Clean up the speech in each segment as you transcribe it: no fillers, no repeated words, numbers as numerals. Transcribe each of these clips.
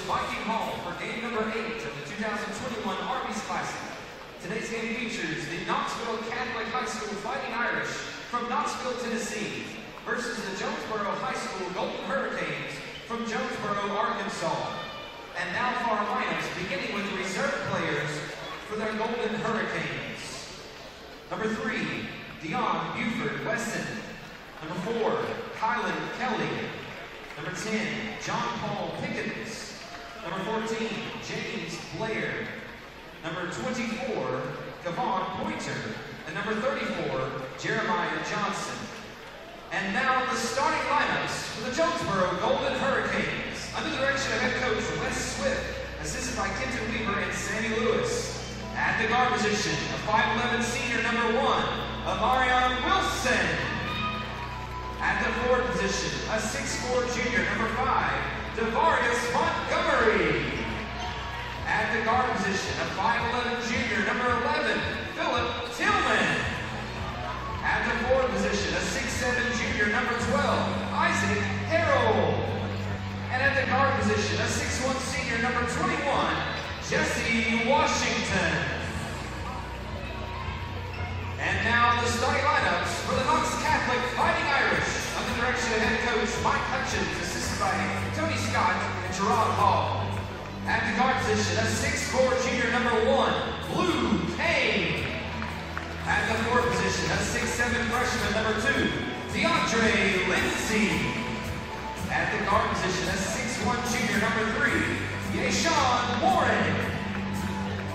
Viking Hall for game number 8 of the 2021 Arby's Classic. Today's game features the Knoxville Catholic High School Fighting Irish from Knoxville, Tennessee versus the Jonesboro High School Golden Hurricanes from Jonesboro, Arkansas. And now for our lineups, beginning with reserve players for their Golden Hurricanes. Number 3, Dion Buford Weston. Number 4, Kylan Kelly. Number 10, John Paul Pickens. Number 14, James Blair. Number 24, Kevon Pointer. And number 34, Jeremiah Johnson. And now the starting lineups for the Jonesboro Golden Hurricanes. Under the direction of head coach Wes Swift, assisted by Kenton Weaver and Sammy Lewis. At the guard position, a 5'11 senior, number 1, Amarion Wilson. At the forward position, a 6'4 junior, number 5, DeVargas Montgomery. At the guard position, a 5'11 junior, number 11, Philip Tillman. At the forward position, a 6'7 junior, number 12, Isaac Harrell. And at the guard position, a 6'1 senior, number 21, Jesse Washington. And now the starting lineups for the Knox Catholic Fighting Irish under the direction of head coach Mike Hutchins, assisted by Tony Scott and Gerard Hall. At the guard position, a 6'4 junior, number 1, Blue Kane. At the forward position, a 6'7 freshman, number 2, DeAndre Lindsay. At the guard position, a 6'1 junior, number 3, Yashawn Warren.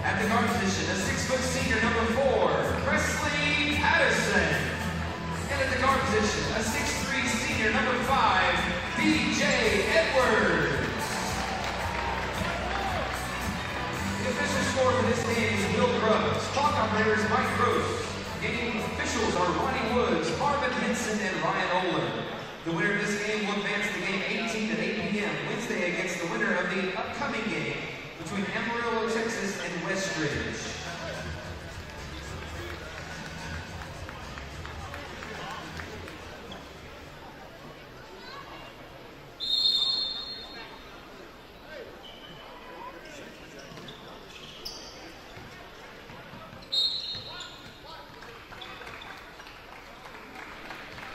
At the guard position, a 6' senior, number 4, Presley Patterson. And at the guard position, a 6'3 senior, number 5, BJ Edwards. The official score for this game is Will Grubbs. Clock operators Mike Gross. Game officials are Ronnie Woods, Marvin Henson, and Ryan Oler. The winner of this game will advance the game 18 at 8 p.m. Wednesday against the winner of the upcoming game between Amarillo, Texas, and Westridge.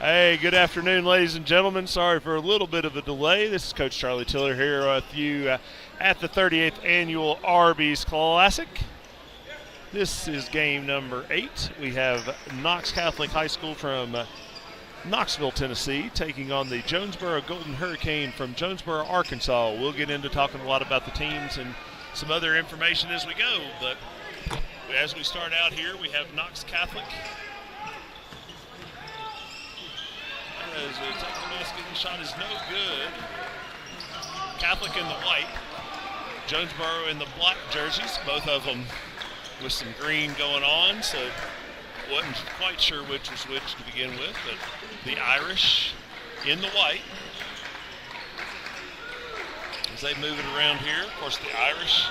Hey, good afternoon, ladies and gentlemen. Sorry for a little bit of a delay. This is Coach Charlie Tiller here with you at the 38th Annual Arby's Classic. This is game number 8. We have Knox Catholic High School from Knoxville, Tennessee, taking on the Jonesboro Golden Hurricane from Jonesboro, Arkansas. We'll get into talking a lot about the teams and some other information as we go, but as we start out here, we have Knox Catholic. As a technical miss, getting shot is no good. Catholic in the white, Jonesboro in the black jerseys, both of them with some green going on, so wasn't quite sure which was which to begin with, but the Irish in the white. As they move it around here, of course the Irish,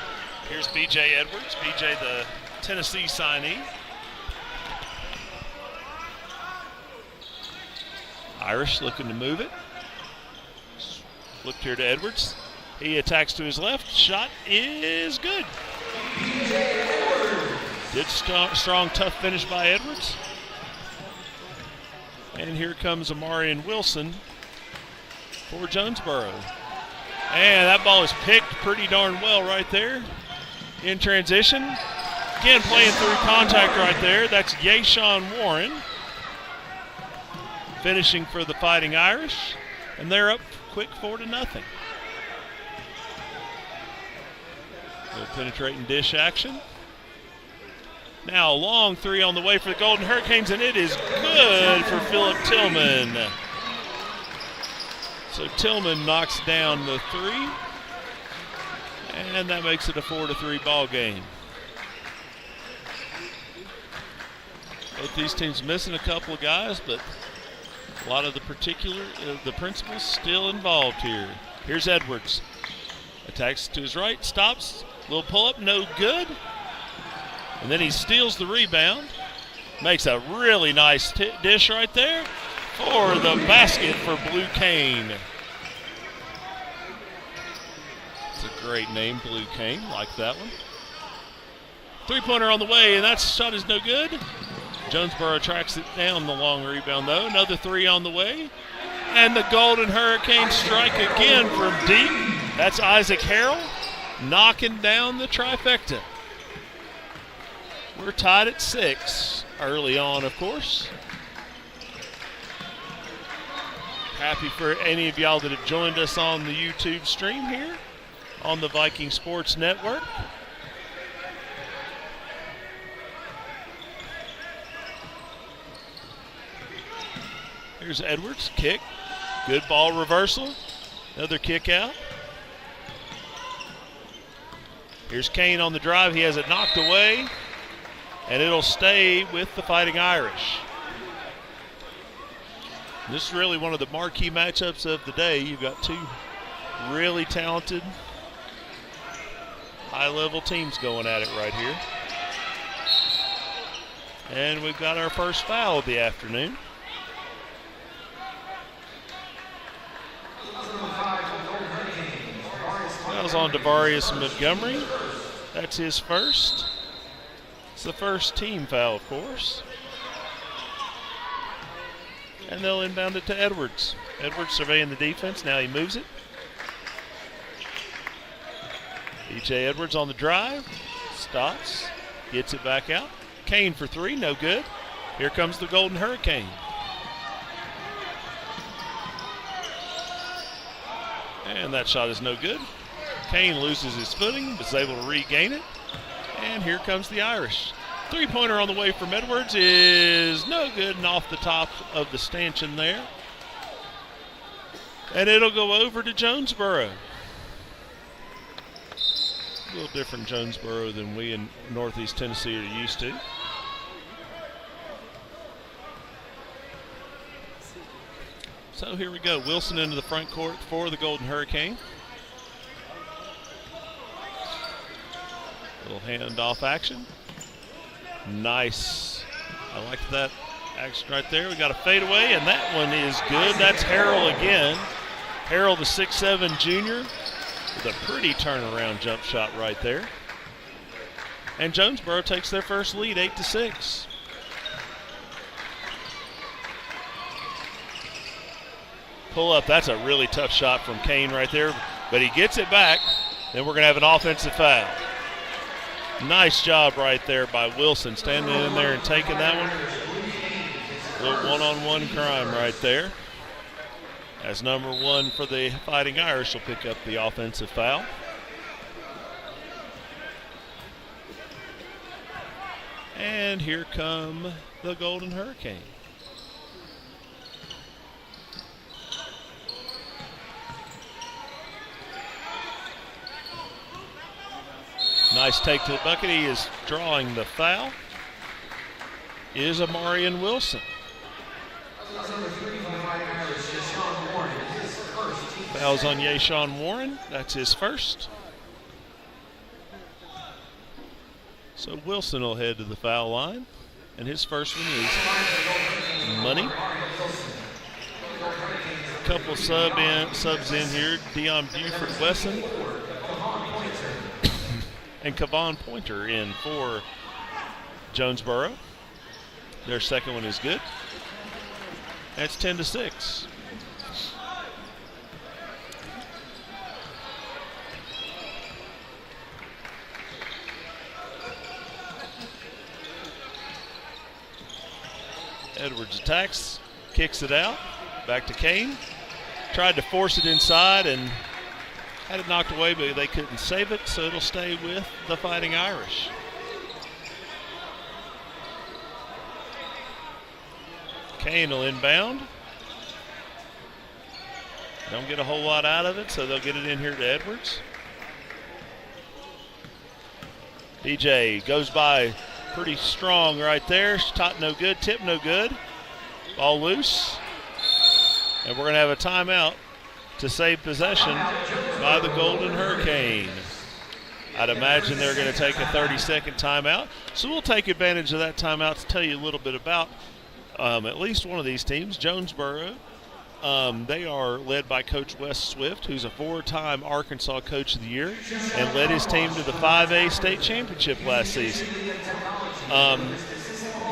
here's BJ Edwards, BJ the Tennessee signee. Irish looking to move it. Flipped here to Edwards. He attacks to his left. Shot is good. Good, strong, tough finish by Edwards. And here comes Amarion Wilson for Jonesboro. And that ball is picked pretty darn well right there in transition. Again, playing through contact right there. That's Yashawn Warren, finishing for the Fighting Irish, and they're up quick 4-0. Little penetrating dish action. Now a long 3 on the way for the Golden Hurricanes, and it is good for Philip Tillman. So Tillman knocks down the 3, and that makes it a 4-3 ball game. Both these teams missing a couple of guys, but a lot of the principals still involved here. Here's Edwards. Attacks to his right, stops, little pull-up, no good. And then he steals the rebound. Makes a really nice dish right there for the basket for Blue Kane. It's a great name, Blue Cane. Like that one. Three-pointer on the way, and that shot is no good. Jonesboro tracks it down the long rebound, though. Another three on the way. And the Golden Hurricanes strike again from deep. That's Isaac Harrell knocking down the trifecta. We're tied at 6 early on, of course. Happy for any of y'all that have joined us on the YouTube stream here on the Viking Sports Network. Here's Edwards, kick. Good ball reversal. Another kick out. Here's Kane on the drive. He has it knocked away, and it'll stay with the Fighting Irish. This is really one of the marquee matchups of the day. You've got two really talented, high-level teams going at it right here. And we've got our first foul of the afternoon. Fouls on Devarius Montgomery. That's his first. It's the first team foul, of course. And they'll inbound it to Edwards. Edwards surveying the defense. Now he moves it. E.J. Edwards on the drive. Stops. Gets it back out. Kane for three. No good. Here comes the Golden Hurricane. And that shot is no good. Kane loses his footing, but is able to regain it. And here comes the Irish. Three-pointer on the way from Edwards is no good and off the top of the stanchion there. And it'll go over to Jonesboro. A little different Jonesboro than we in Northeast Tennessee are used to. So here we go. Wilson into the front court for the Golden Hurricane. Little handoff action. Nice. I like that action right there. We got a fadeaway, and that one is good. That's Harrell again. Harrell, the 6'7" junior, with a pretty turnaround jump shot right there. And Jonesboro takes their first lead, 8-6. Pull up. That's a really tough shot from Kane right there, but he gets it back. Then we're going to have an offensive foul. Nice job right there by Wilson, standing in there and taking that one. A little one-on-one crime right there. As number one for the Fighting Irish will pick up the offensive foul. And here come the Golden Hurricane. Nice take to the bucket. He is drawing the foul. Is Amarian Wilson. Fouls on Yashawn Warren. That's his first. So Wilson will head to the foul line. And his first one is money. A couple subs in here. Deion Buford-Wesson. And Kavon Pointer in for Jonesboro. Their second one is good. That's 10-6. Edwards attacks, kicks it out, back to Kane. Tried to force it inside and had it knocked away, but they couldn't save it, so it'll stay with the Fighting Irish. Kane will inbound. Don't get a whole lot out of it, so they'll get it in here to Edwards. DJ goes by pretty strong right there. Shot no good, tip no good. Ball loose. And we're going to have a timeout to save possession by the Golden Hurricane. I'd imagine they're going to take a 30-second timeout. So we'll take advantage of that timeout to tell you a little bit about at least one of these teams, Jonesboro, They are led by Coach Wes Swift, who's a 4-time Arkansas Coach of the Year and led his team to the 5A state championship last season.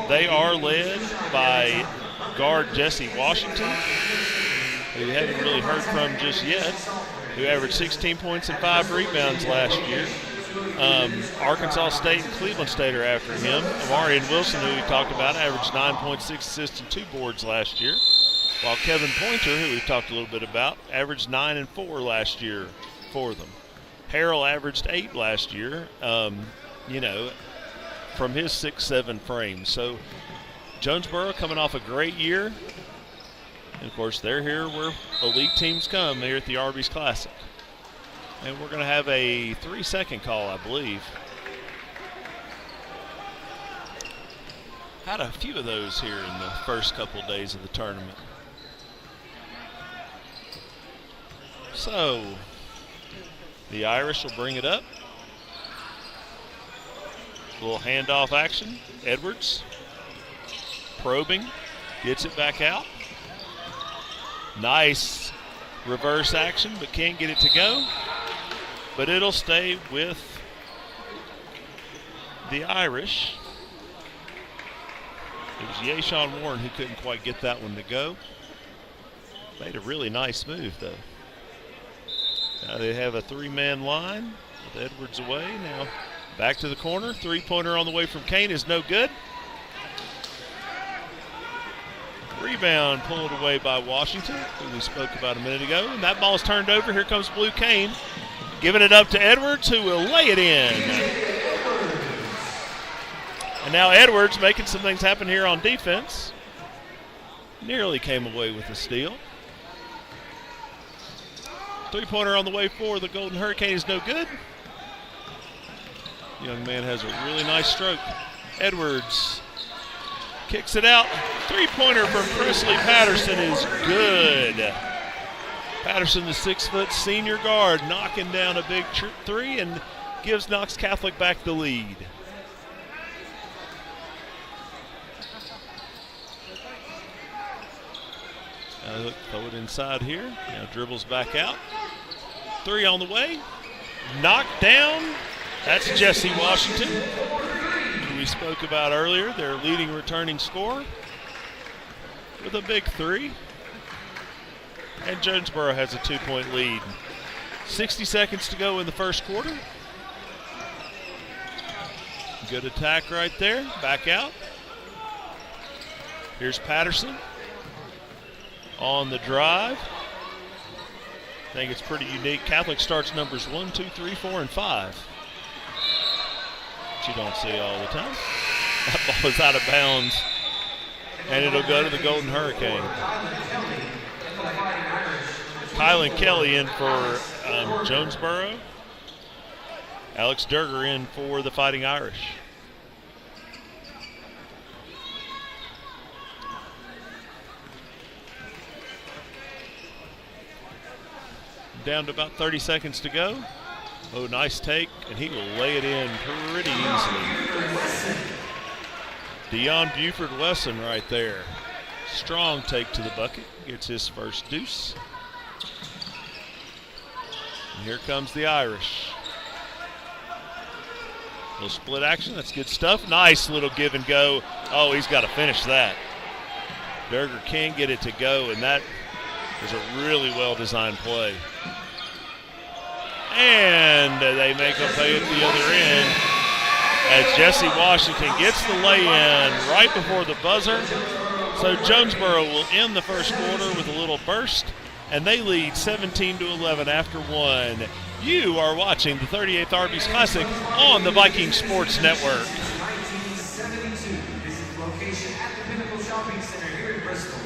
They are led by guard Jesse Washington, who you haven't really heard from just yet, who averaged 16 points and 5 rebounds last year. Arkansas State and Cleveland State are after him. Amarian Wilson, who we talked about, averaged 9.6 assists and 2 boards last year, while Kevin Pointer, who we've talked a little bit about, averaged 9 and 4 last year for them. Harrell averaged 8 last year, from his 6'7" frame. So Jonesboro coming off a great year. And, of course, they're here where elite teams come here at the Arby's Classic. And we're going to have a 3-second call, I believe. Had a few of those here in the first couple of days of the tournament. So, the Irish will bring it up. A little handoff action. Edwards probing, gets it back out. Nice reverse action, but can't get it to go. But it'll stay with the Irish. It was Yashawn Warren who couldn't quite get that one to go. Made a really nice move, though. Now they have a 3-man line with Edwards away. Now back to the corner. 3-pointer on the way from Kane is no good. Rebound pulled away by Washington, who we spoke about a minute ago. And that ball's turned over. Here comes Blue Kane, giving it up to Edwards, who will lay it in. And now Edwards making some things happen here on defense. Nearly came away with the steal. 3-pointer on the way for the Golden Hurricane is no good. Young man has a really nice stroke. Edwards kicks it out. 3-pointer from Presley Patterson is good. Patterson, the 6-foot senior guard, knocking down a big 3 and gives Knox Catholic back the lead. Throw it inside here. Now dribbles back out. 3 on the way. Knocked down. That's Jesse Washington, who we spoke about earlier, their leading returning scorer, with a big 3. And Jonesboro has a 2-point lead. 60 seconds to go in the first quarter. Good attack right there. Back out. Here's Patterson on the drive. I think it's pretty unique. Catholic starts numbers 1, 2, 3, 4, and 5. Which you don't see all the time. That ball is out of bounds, and it'll go to the Golden Hurricane. Kylan Kelly in for Jonesboro. Alex Durger in for the Fighting Irish. Down to about 30 seconds to go. Oh, nice take, and he will lay it in pretty easily. Deion Buford Wesson right there. Strong take to the bucket. Gets his first deuce. And here comes the Irish. Little split action. That's good stuff. Nice little give and go. Oh, he's got to finish that. Durger can't get it to go, and that is a really well-designed play. And they make a play at the other end as Jesse Washington gets the lay-in right before the buzzer. So Jonesboro will end the first quarter with a little burst, and they lead 17-11 after 1. You are watching the 38th Arby's Classic on the Viking Sports Network. 1972. This is the location at the Pinnacle Shopping Center here in Bristol.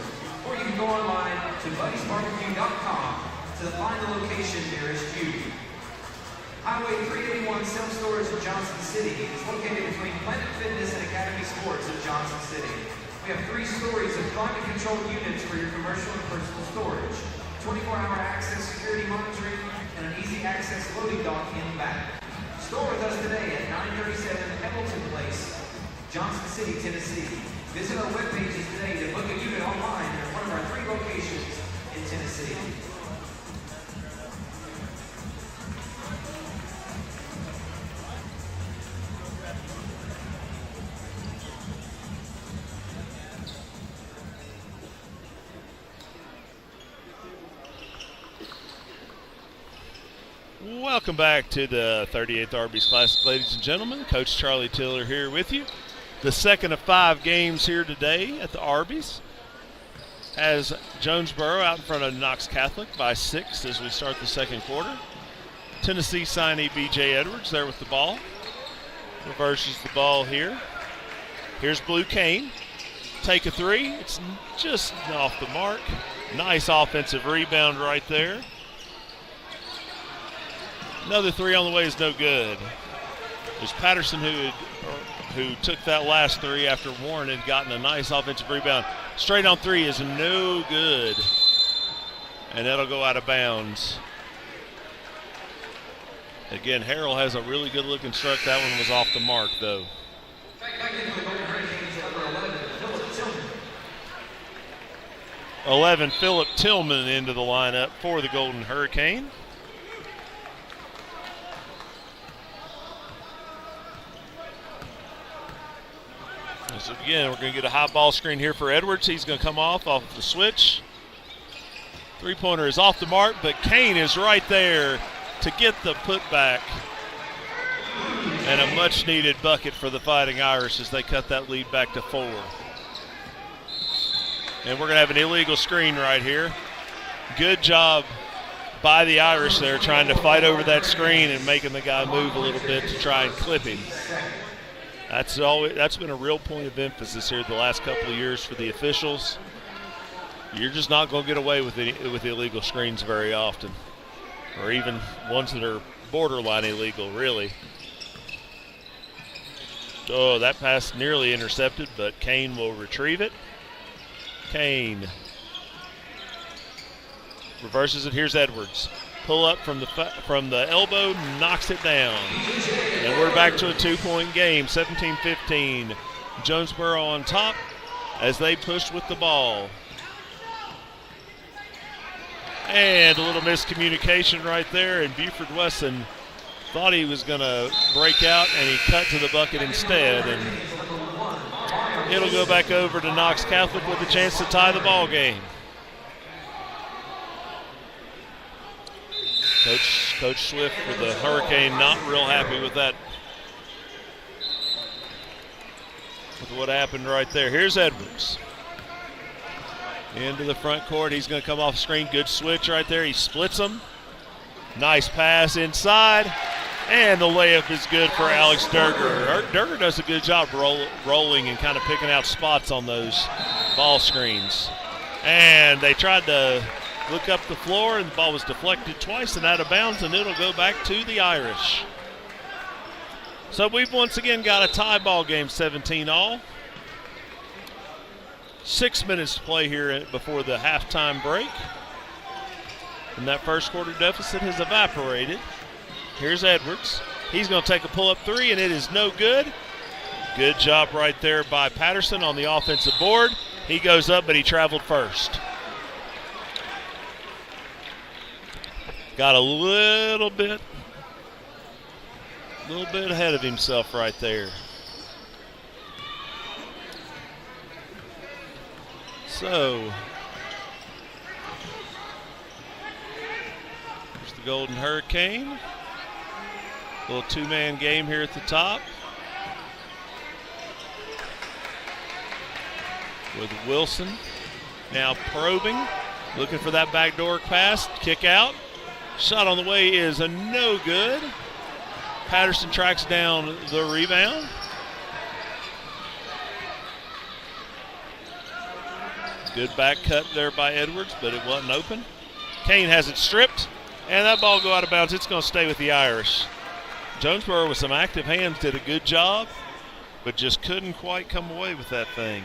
Or you can go online to buddysbarbecue.com to find the location nearest you. Highway 381 Self-Storage in Johnson City is located between Planet Fitness and Academy Sports in Johnson City. We have 3 stories of climate-controlled units for your commercial and personal storage, 24-hour access security monitoring, and an easy access loading dock in the back. Store with us today at 937 Hamilton Place, Johnson City, Tennessee. Visit our webpages today to book a unit online at one of our 3 locations, in Tennessee. Welcome back to the 38th Arby's Classic, ladies and gentlemen. Coach Charlie Tiller here with you. The second of 5 games here today at the Arby's, as Jonesboro out in front of Knox Catholic by 6 as we start the second quarter. Tennessee signee B.J. Edwards there with the ball. Reverses the ball here. Here's Blue Kane. Take a 3. It's just off the mark. Nice offensive rebound right there. Another 3 on the way is no good. There's Patterson who took that last 3 after Warren had gotten a nice offensive rebound. Straight on 3 is no good. And that'll go out of bounds. Again, Harrell has a really good looking stroke. That one was off the mark though. 11, Phillip Tillman into the lineup for the Golden Hurricane. So again, we're going to get a high ball screen here for Edwards. He's going to come off the switch. 3-pointer is off the mark, but Kane is right there to get the putback. And a much-needed bucket for the Fighting Irish as they cut that lead back to 4. And we're going to have an illegal screen right here. Good job by the Irish there trying to fight over that screen and making the guy move a little bit to try and clip him. That's been a real point of emphasis here the last couple of years for the officials. You're just not going to get away with illegal screens very often, or even ones that are borderline illegal, really. Oh, that pass nearly intercepted, but Kane will retrieve it. Kane reverses it. Here's Edwards. Pull up from the elbow, knocks it down. And we're back to a 2-point game, 17-15. Jonesboro on top as they push with the ball. And a little miscommunication right there, and Buford Wesson thought he was going to break out, and he cut to the bucket instead. And it'll go back over to Knox Catholic with a chance to tie the ball game. Coach Swift for the Hurricane not real happy with that, with what happened right there. Here's Edwards. Into the front court. He's going to come off screen. Good switch right there. He splits them. Nice pass inside. And the layup is good for Alex Durger. Durger does a good job rolling and kind of picking out spots on those ball screens. And they tried to look up the floor, and the ball was deflected twice and out of bounds, and it'll go back to the Irish. So we've once again got a tie ball game, 17-all. 6 minutes to play here before the halftime break. And that first quarter deficit has evaporated. Here's Edwards. He's going to take a pull-up 3, and it is no good. Good job right there by Patterson on the offensive board. He goes up, but he traveled first. Got a little bit ahead of himself right there. So, here's the Golden Hurricane. Little 2-man game here at the top. With Wilson now probing, looking for that backdoor pass, kick out. Shot on the way is a no good. Patterson tracks down the rebound. Good back cut there by Edwards, but it wasn't open. Kane has it stripped, and that ball go out of bounds. It's going to stay with the Irish. Jonesboro with some active hands did a good job, but just couldn't quite come away with that thing.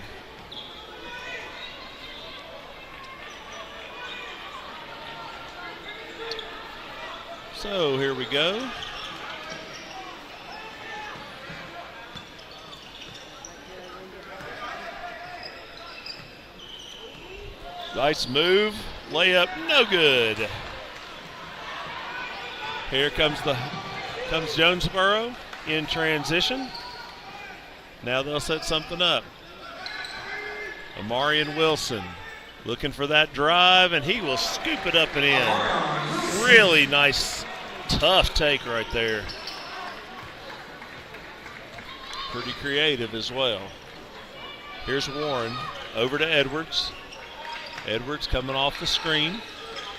So here we go. Nice move layup, no good. Here comes Jonesboro in transition. Now they'll set something up. Amarian Wilson looking for that drive, and he will scoop it up and in. Really nice, tough take right there. Pretty creative as well. Here's Warren over to Edwards. Edwards coming off the screen.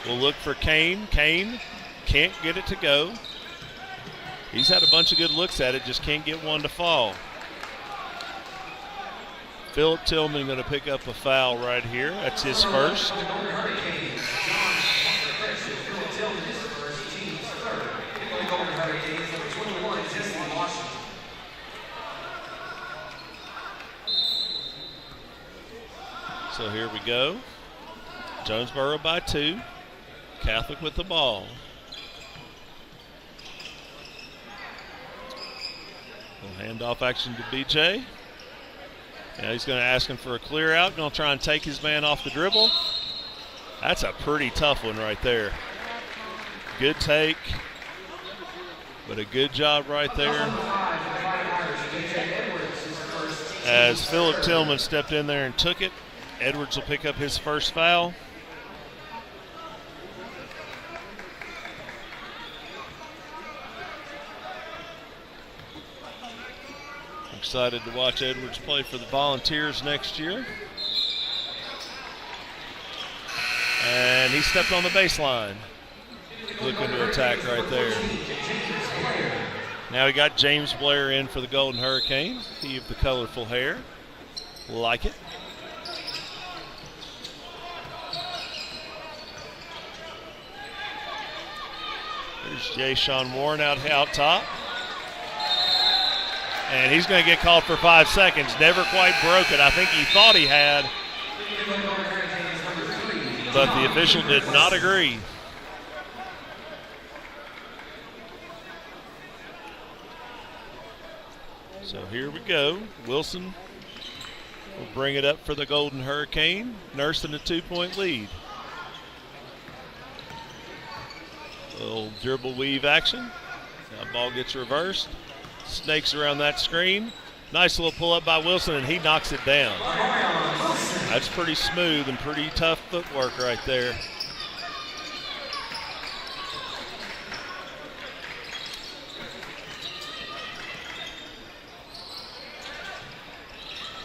We'll look for Kane. Kane can't get it to go. He's had a bunch of good looks at it, just can't get one to fall. Philip Tillman going to pick up a foul right here. That's his first. So here we go. Jonesboro by 2. Catholic with the ball. Handoff action to BJ. Now he's going to ask him for a clear out. Going to try and take his man off the dribble. That's a pretty tough one right there. Good take, but a good job right there. As Philip Tillman stepped in there and took it, Edwards will pick up his first foul. Excited to watch Edwards play for the Volunteers next year. And he stepped on the baseline. Looking to attack right there. Now we got James Blair in for the Golden Hurricane. He of the colorful hair. Like it. There's Jay Sean Warren out top. And he's going to get called for 5 seconds. Never quite broke it. I think he thought he had. But the official did not agree. So here we go. Wilson will bring it up for the Golden Hurricane, nursing a 2-point lead. A little dribble weave action. Now ball gets reversed. Snakes around that screen. Nice little pull up by Wilson, and he knocks it down. That's pretty smooth and pretty tough footwork right there.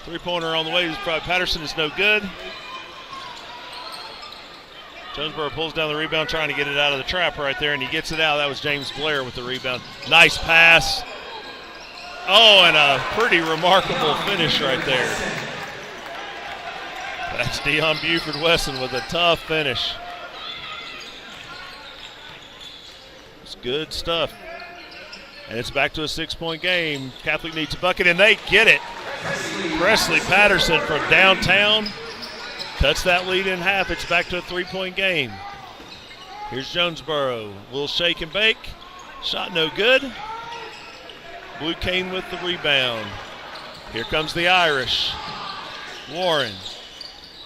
Three-pointer on the way. Patterson is no good. Jonesboro pulls down the rebound, trying to get it out of the trap right there, and he gets it out. That was James Blair with the rebound. Nice pass. Oh, and a pretty remarkable finish right there. That's Deion Buford-Wesson with a tough finish. It's good stuff. And it's back to a 6-point game. Catholic needs a bucket, and they get it. Presley Patterson from downtown cuts that lead in half. It's back to a 3-point game. Here's Jonesboro. Little shake and bake. Shot no good. Blue Cane with the rebound. Here comes the Irish. Warren.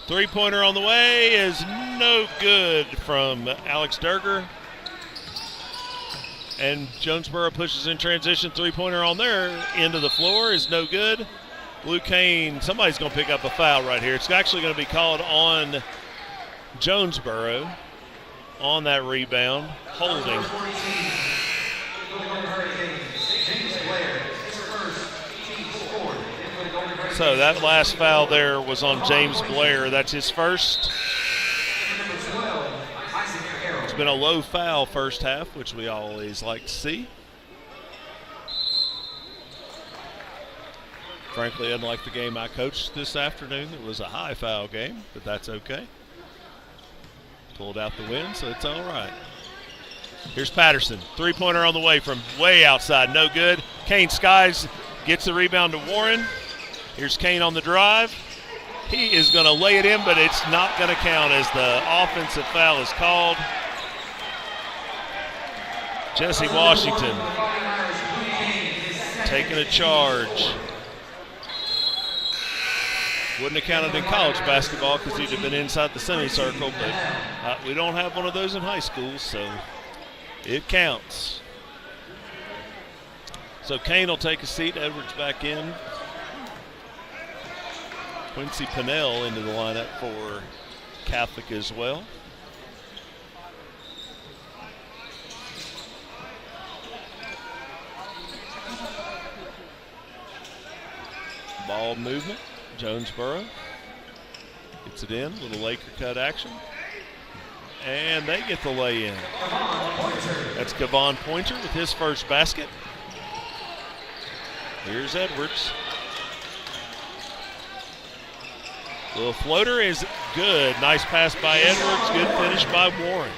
Three-pointer on the way is no good from Alex Durger. And Jonesboro pushes in transition. Three-pointer on their end of the floor is no good. Blue Cane, somebody's going to pick up a foul right here. It's actually going to be called on Jonesboro on that rebound. Holding. So that last foul there was on James Blair. That's his first. It's been a low foul first half, which we always like to see. Frankly, unlike the game I coached this afternoon, it was a high foul game, but that's okay. Pulled out the win, so it's all right. Here's Patterson. Three-pointer on the way from way outside. No good. Kane Skies gets the rebound to Warren. Here's Kane on the drive. He is going to lay it in, but it's not going to count as the offensive foul is called. Jesse Washington taking a charge. Wouldn't have counted in college basketball because he'd have been inside the semicircle, but we don't have one of those in high school, so it counts. So Kane will take a seat. Edwards back in. Quincy Pinnell into the lineup for Catholic as well. Ball movement. Jonesboro gets it in. Little Laker cut action. And they get the lay in. That's Kevon Pointer with his first basket. Here's Edwards. Little floater is good. Nice pass by Edwards. Good finish by Warren.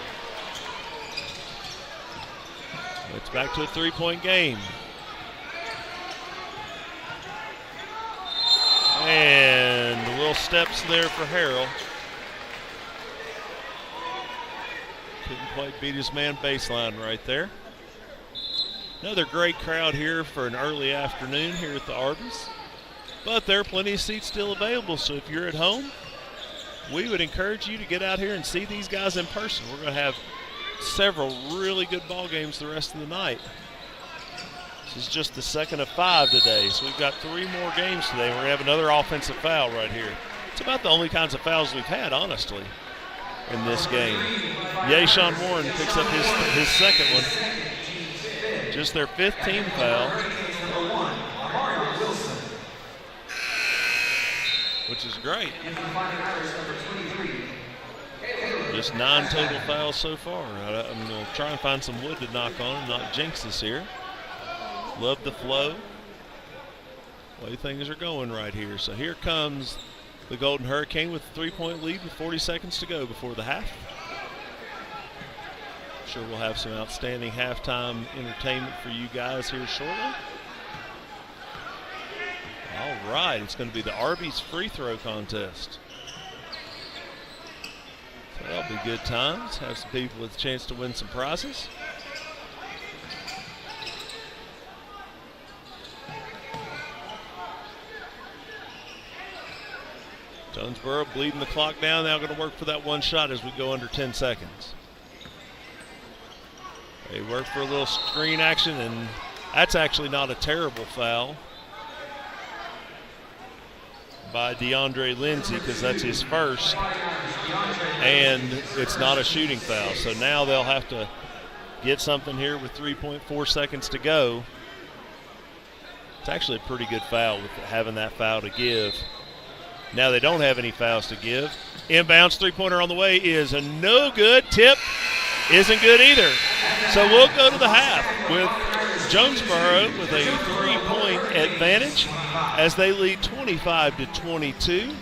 It's back to a three-point game. And little steps there for Harrell. Couldn't quite beat his man baseline right there. Another great crowd here for an early afternoon here at the Arby's. But there are plenty of seats still available, so if you're at home, we would encourage you to get out here and see these guys in person. We're going to have several really good ball games the rest of the night. This is just the second of 5 today, so we've got 3 more games today. We're going to have another offensive foul right here. It's about the only kinds of fouls we've had, honestly, in this game. Sean Warren picks up his second one. Just their 5th team foul, which is great. Just 9 total fouls so far. I'm going to try and find some wood to knock on and not jinx us here. Love the flow. The way things are going right here. So here comes the Golden Hurricane with a 3-point lead with 40 seconds to go before the half. Sure we'll have some outstanding halftime entertainment for you guys here shortly. All right, it's going to be the Arby's free throw contest. So that'll be good times. Have some people with a chance to win some prizes. Jonesboro bleeding the clock down. Now going to work for that one shot as we go under 10 seconds. They work for a little screen action, and that's actually not a terrible foul by DeAndre Lindsay because that's his first, and it's not a shooting foul. So now they'll have to get something here with 3.4 seconds to go. It's actually a pretty good foul with having that foul to give. Now they don't have any fouls to give. Inbounds three-pointer on the way is a no good. Tip isn't good either. So we'll go to the half with Jonesboro with a 3-point advantage as they lead 25-22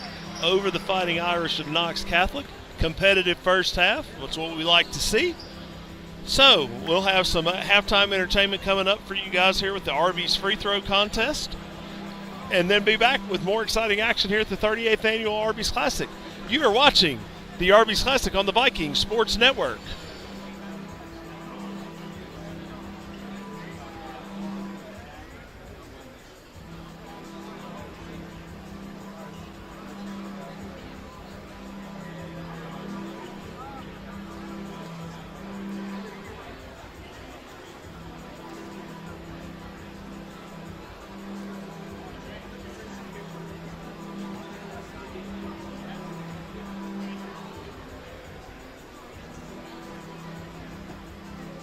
over the Fighting Irish of Knox Catholic. Competitive first half. That's what we like to see. So we'll have some halftime entertainment coming up for you guys here with the Arby's free throw contest, and then be back with more exciting action here at the 38th Annual Arby's Classic. You are watching the Arby's Classic on the Vikings Sports Network.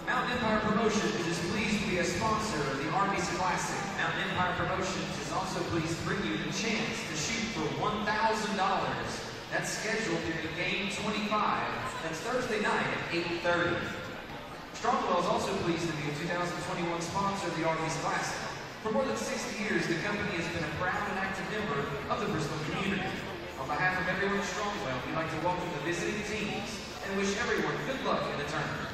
Mountain Empire Promotions is pleased to be a sponsor of the Arby's Classic. Mountain Empire Promotions is also pleased to bring you the chance to shoot for $1,000. That's scheduled during game 25. That's Thursday night at 8:30. Strongwell is also pleased to be a 2021 sponsor of the Arby's Classic. For more than 60 years, the company has been a proud and active member of the Bristol community. On behalf of everyone at Strongwell, we'd like to welcome the visiting teams and wish everyone good luck in the tournament.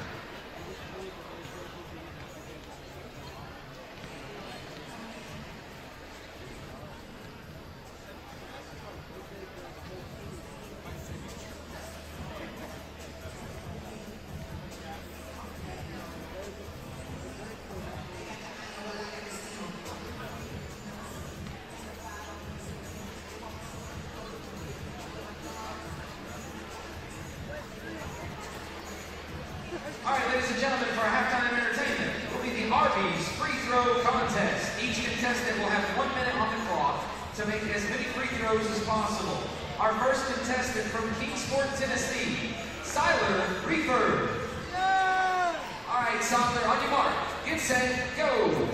possible. Our first contestant from Kingsport, Tennessee, Siler Reefer. Yeah! All right, Siler, on your mark, get set, go.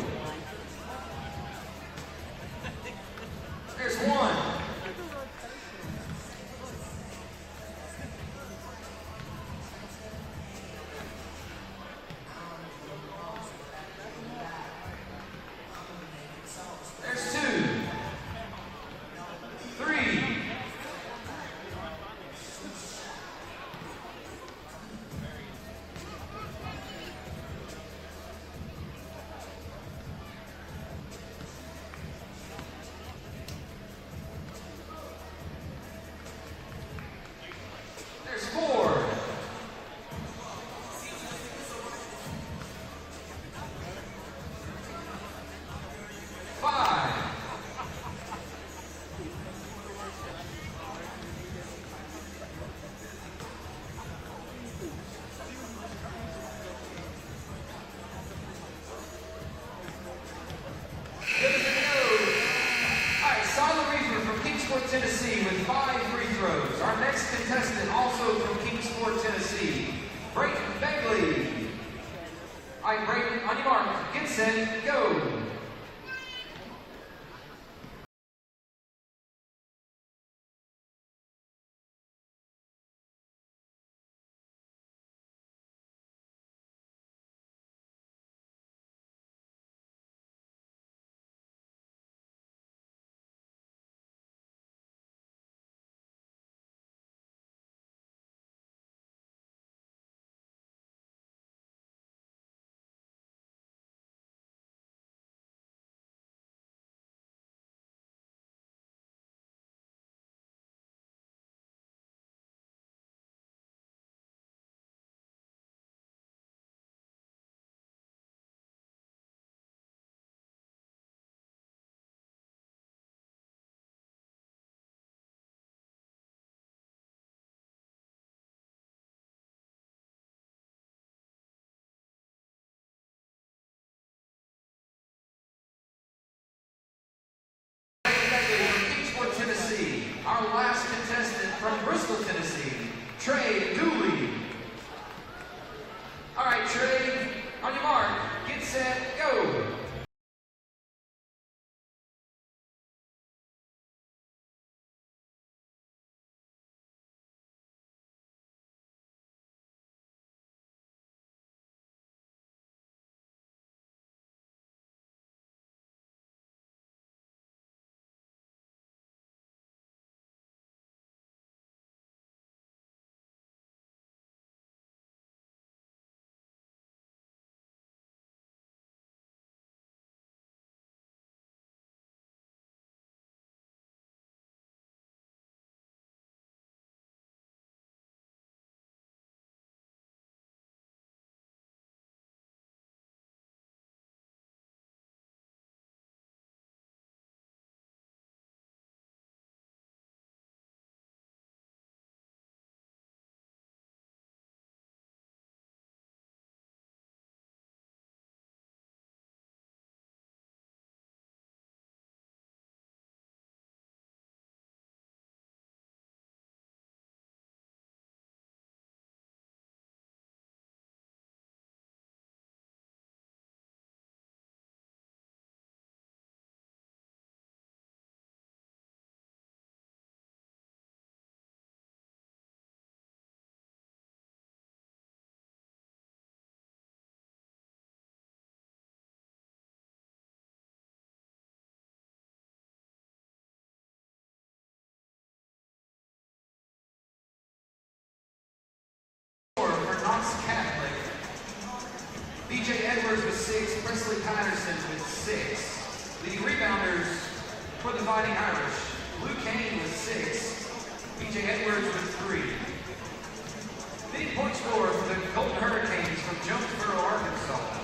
There's one. There's two. Three. There's four. Five. All right, Siler Reefer from Kingsport, Tennessee with 5 free throws. Our next contestant, also from Kingsport, Tennessee, Brayton Begley. All right, Brayton, on your mark, get set, go. Tennessee. Our last contestant from Bristol, Tennessee, Trey Dooley. All right, Trey, on your mark, get set, go. For Knox Catholic, BJ Edwards with 6, Presley Patterson with 6. Leading rebounders for the Fighting Irish, Luke Kane with 6, BJ Edwards with 3. Leading point scorer for the Golden Hurricanes from Jonesboro, Arkansas,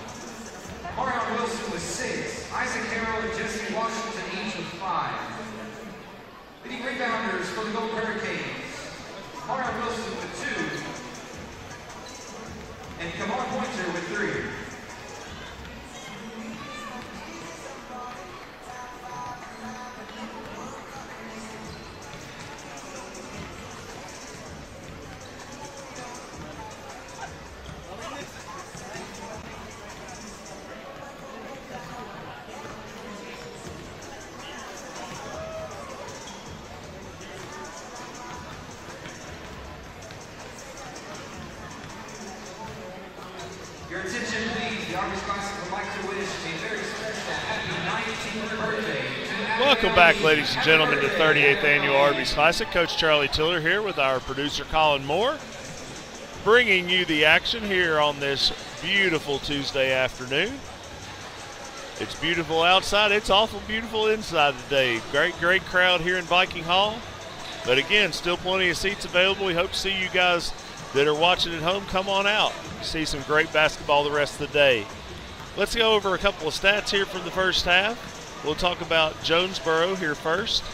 Marion Wilson with 6, Isaac Harrell and Jesse Washington each with 5. Leading rebounders for the Golden Hurricanes, Marion Wilson with 2, and Kamar Pointer with 3. the Arby's Classic would like to wish a very special happy 19th birthday to Welcome back, ladies and gentlemen, to the 38th Annual Arby's Classic. Coach Charlie Tiller here with our producer Colin Moore, bringing you the action here on this beautiful Tuesday afternoon. It's beautiful outside. It's awful beautiful inside today. Great crowd here in Viking Hall. But again, still plenty of seats available. We hope to see you guys that are watching at home come on out. See some great basketball the rest of the day. Let's go over a couple of stats here from the first half. We'll talk about Jonesboro here first.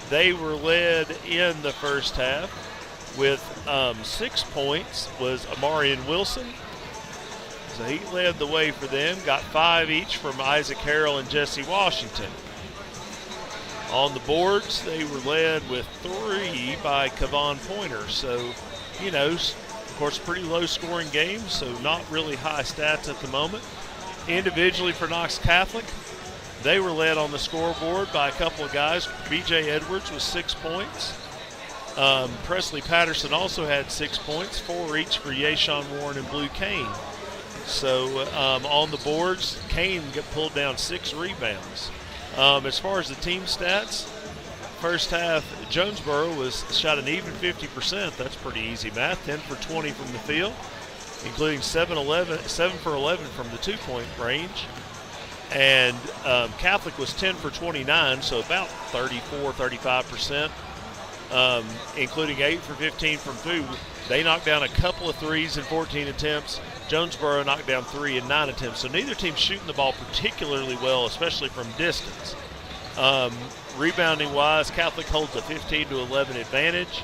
They were led in the first half with 6 points was Amarian Wilson. So he led the way for them, got 5 each from Isaac Harrell and Jesse Washington. On the boards, they were led with 3 by Kevon Pointer. So, you know, of course, pretty low scoring game, so not really high stats at the moment. Individually for Knox Catholic, they were led on the scoreboard by a couple of guys. B.J. Edwards with 6 points. Presley Patterson also had 6 points, 4 each for Yashawn Warren and Blue Kane. So on the boards, Kane pulled down 6 rebounds. As far as the team stats, first half, Jonesboro shot an even 50%. That's pretty easy math. 10 for 20 from the field, including 7 for 11 from the 2-point range. And Catholic was 10 for 29, so about 35%, including 8 for 15 from 3. They knocked down a couple of threes in 14 attempts. Jonesboro knocked down 3 in 9 attempts. So neither team's shooting the ball particularly well, especially from distance. Rebounding-wise, Catholic holds a 15-11 advantage.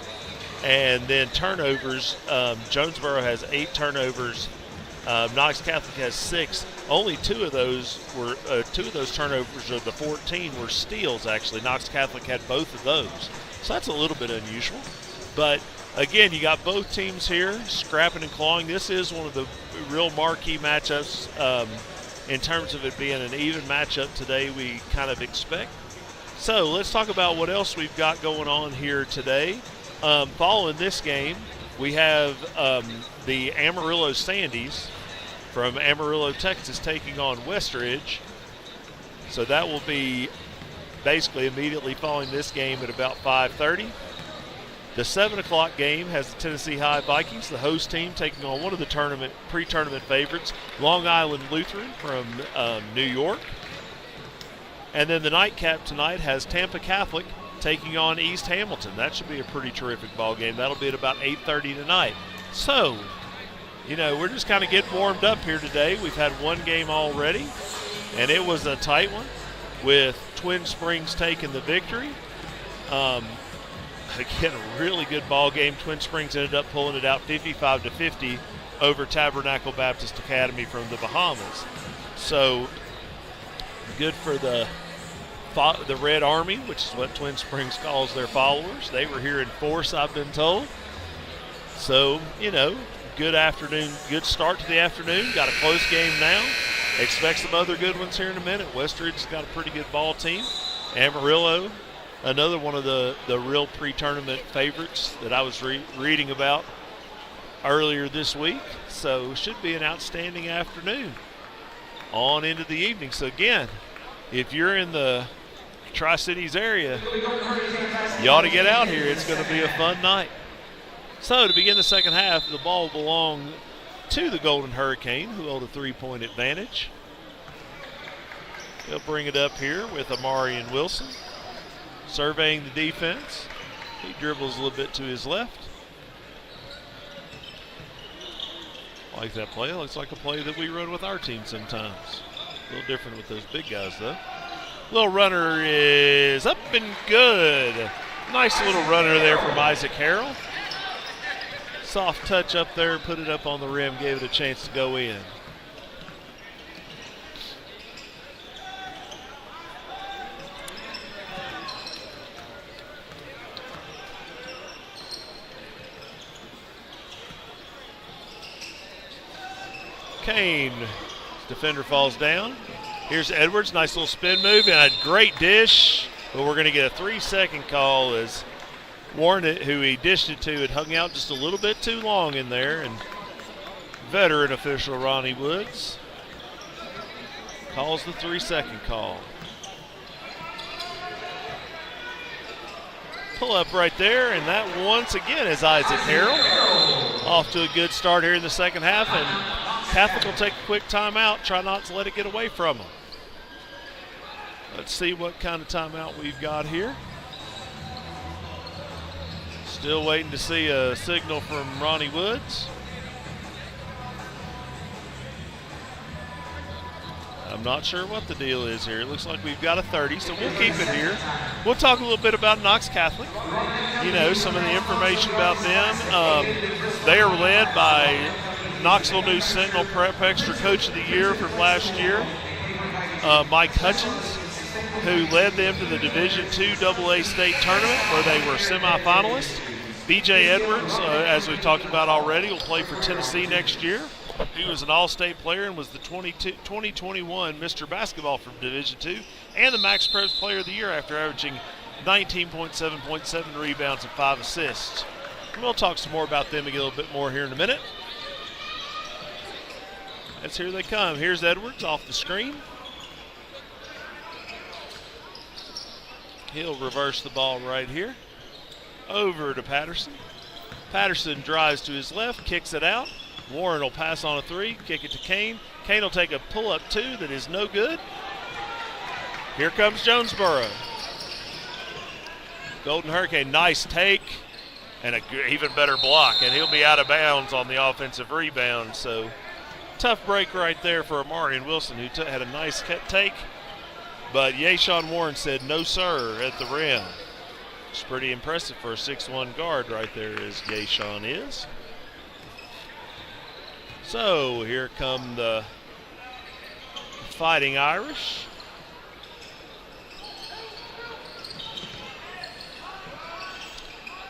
And then turnovers, Jonesboro has 8 turnovers. Knox Catholic has 6. Only 2 of those turnovers of the 14 were steals, actually. Knox Catholic had both of those. So that's a little bit unusual. But again, you got both teams here scrapping and clawing. This is one of the real marquee matchups in terms of it being an even matchup today, we kind of expect. So let's talk about what else we've got going on here today. Following this game, we have the Amarillo Sandies from Amarillo, Texas, taking on Westridge. So that will be basically immediately following this game at about 5:30. The 7 o'clock game has the Tennessee High Vikings, the host team, taking on one of the pre-tournament favorites, Long Island Lutheran from New York. And then the nightcap tonight has Tampa Catholic taking on East Hamilton. That should be a pretty terrific ball game. That'll be at about 8:30 tonight. So, you know, we're just kind of getting warmed up here today. We've had one game already, and it was a tight one with Twin Springs taking the victory. Again, a really good ball game. Twin Springs ended up pulling it out 55-50 over Tabernacle Baptist Academy from the Bahamas. So good for the Red Army, which is what Twin Springs calls their followers. They were here in force, I've been told. So, you know, good afternoon, good start to the afternoon. Got a close game now. Expect some other good ones here in a minute. Westridge's got a pretty good ball team. Amarillo, another one of the real pre-tournament favorites that I was reading about earlier this week. So should be an outstanding afternoon on into the evening. So again, if you're in the Tri-Cities area, you ought to get out here. It's going to be a fun night. So to begin the second half, the ball belonged to the Golden Hurricane, who held a 3-point advantage. They'll bring it up here with Amarian Wilson, surveying the defense. He dribbles a little bit to his left. Like that play. Looks like a play that we run with our team sometimes. A little different with those big guys, though. Little runner is up and good. Nice little runner there from Isaac Harrell. Soft touch up there, put it up on the rim, gave it a chance to go in. Kane, defender falls down. Here's Edwards, nice little spin move and a great dish, but we're going to get a 3-second call as Warren, who he dished it to, had hung out just a little bit too long in there, and veteran official Ronnie Woods calls the 3-second call. Pull up right there, and that once again is Isaac Harrell. Off to a good start here in the second half, and Catholic will take a quick timeout, try not to let it get away from them. Let's see what kind of timeout we've got here. Still waiting to see a signal from Ronnie Woods. I'm not sure what the deal is here. It looks like we've got a 30, so we'll keep it here. We'll talk a little bit about Knox Catholic. You know, some of the information about them. They are led by Knoxville News Sentinel Prep Extra Coach of the Year from last year, Mike Hutchins, who led them to the Division II AA state tournament where they were semifinalists. BJ Edwards, as we've talked about already, will play for Tennessee next year. He was an all-state player and was the 2021 Mr. Basketball from Division II and the Max Preps Player of the Year after averaging 19.7 rebounds and 5 assists. And we'll talk some more about them a little bit more here in a minute. As here they come. Here's Edwards off the screen. He'll reverse the ball right here. Over to Patterson. Patterson drives to his left, kicks it out. Warren will pass on a 3, kick it to Kane. Kane will take a pull-up 2 that is no good. Here comes Jonesboro. Golden Hurricane, nice take and an even better block, and he'll be out of bounds on the offensive rebound. So tough break right there for Amarian Wilson, who had a nice take, but Yashawn Warren said no sir at the rim. It's pretty impressive for a 6'1 guard right there, as Yashawn is. So here come the Fighting Irish.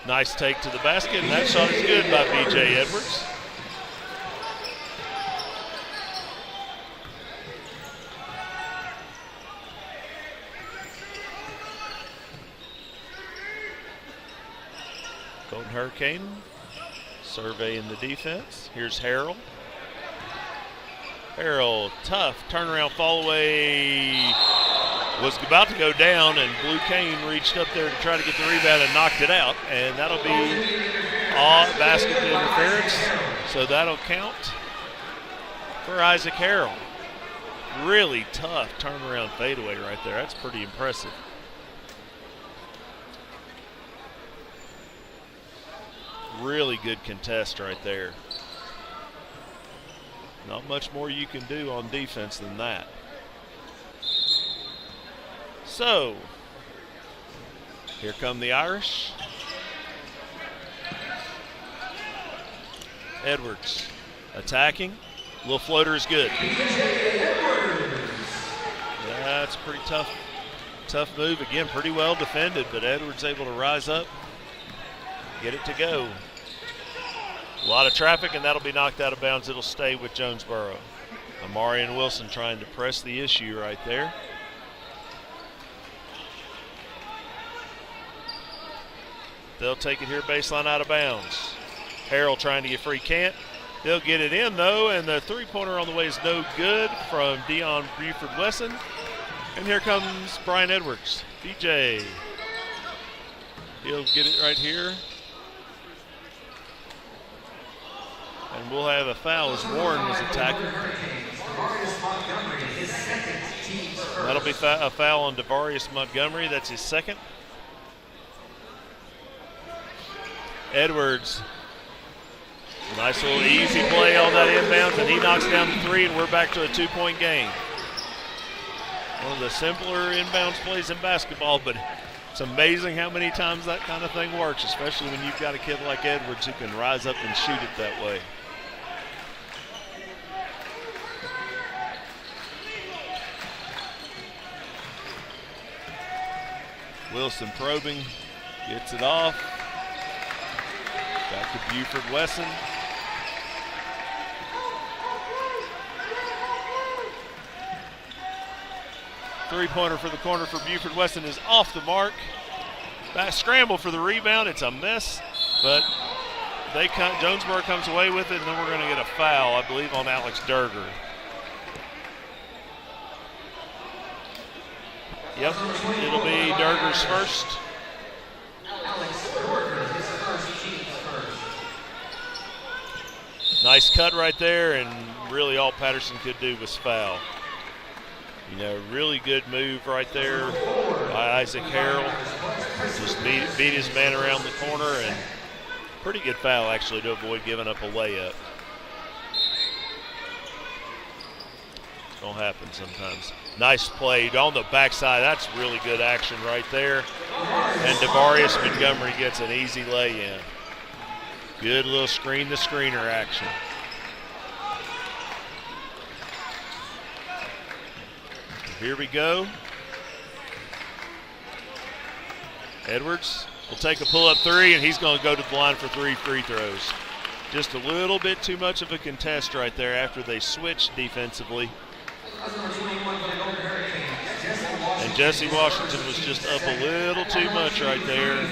Nice take to the basket, and that shot is good by BJ Edwards. Golden Hurricane surveying the defense. Here's Harrell. Harrell, tough turnaround fall away, was about to go down, and Blue Kane reached up there to try to get the rebound and knocked it out, and that'll be all basket interference, so that'll count for Isaac Harrell. Really tough turnaround fadeaway right there. That's pretty impressive. Really good contest right there. Not much more you can do on defense than that. So, here come the Irish. Edwards attacking. Little floater is good. That's a pretty tough move. Again, pretty well defended, but Edwards able to rise up, get it to go. A lot of traffic, and that'll be knocked out of bounds. It'll stay with Jonesboro. Amarian Wilson trying to press the issue right there. They'll take it here, baseline out of bounds. Harrell trying to get free, can't. They'll get it in, though, and the three-pointer on the way is no good from Dion Buford-Wesson. And here comes Brian Edwards, BJ. He'll get it right here. And we'll have a foul as Warren was attacking. That'll be a foul on Devarius Montgomery. That's his second. Edwards, nice little easy play on that inbounds, and he knocks down the 3, and we're back to a 2-point game. One of the simpler inbounds plays in basketball, but it's amazing how many times that kind of thing works, especially when you've got a kid like Edwards who can rise up and shoot it that way. Wilson probing, gets it off. Back to Buford-Wesson. Three-pointer for the corner for Buford-Wesson is off the mark. Back scramble for the rebound. It's a mess, but Jonesboro comes away with it, and then we're going to get a foul, I believe, on Alex Durger. Yep, it'll be Durger's first. Nice cut right there, and really all Patterson could do was foul. You know, really good move right there by Isaac Harrell. Just beat his man around the corner, and pretty good foul actually to avoid giving up a layup. It's gonna happen sometimes. Nice play on the backside. That's really good action right there. And Devarius Montgomery gets an easy lay-in. Good little screen-to-screener action. Here we go. Edwards will take a pull-up three, and he's going to go to the line for 3 free throws. Just a little bit too much of a contest right there after they switched defensively. And Jesse Washington was just up a little too much right there.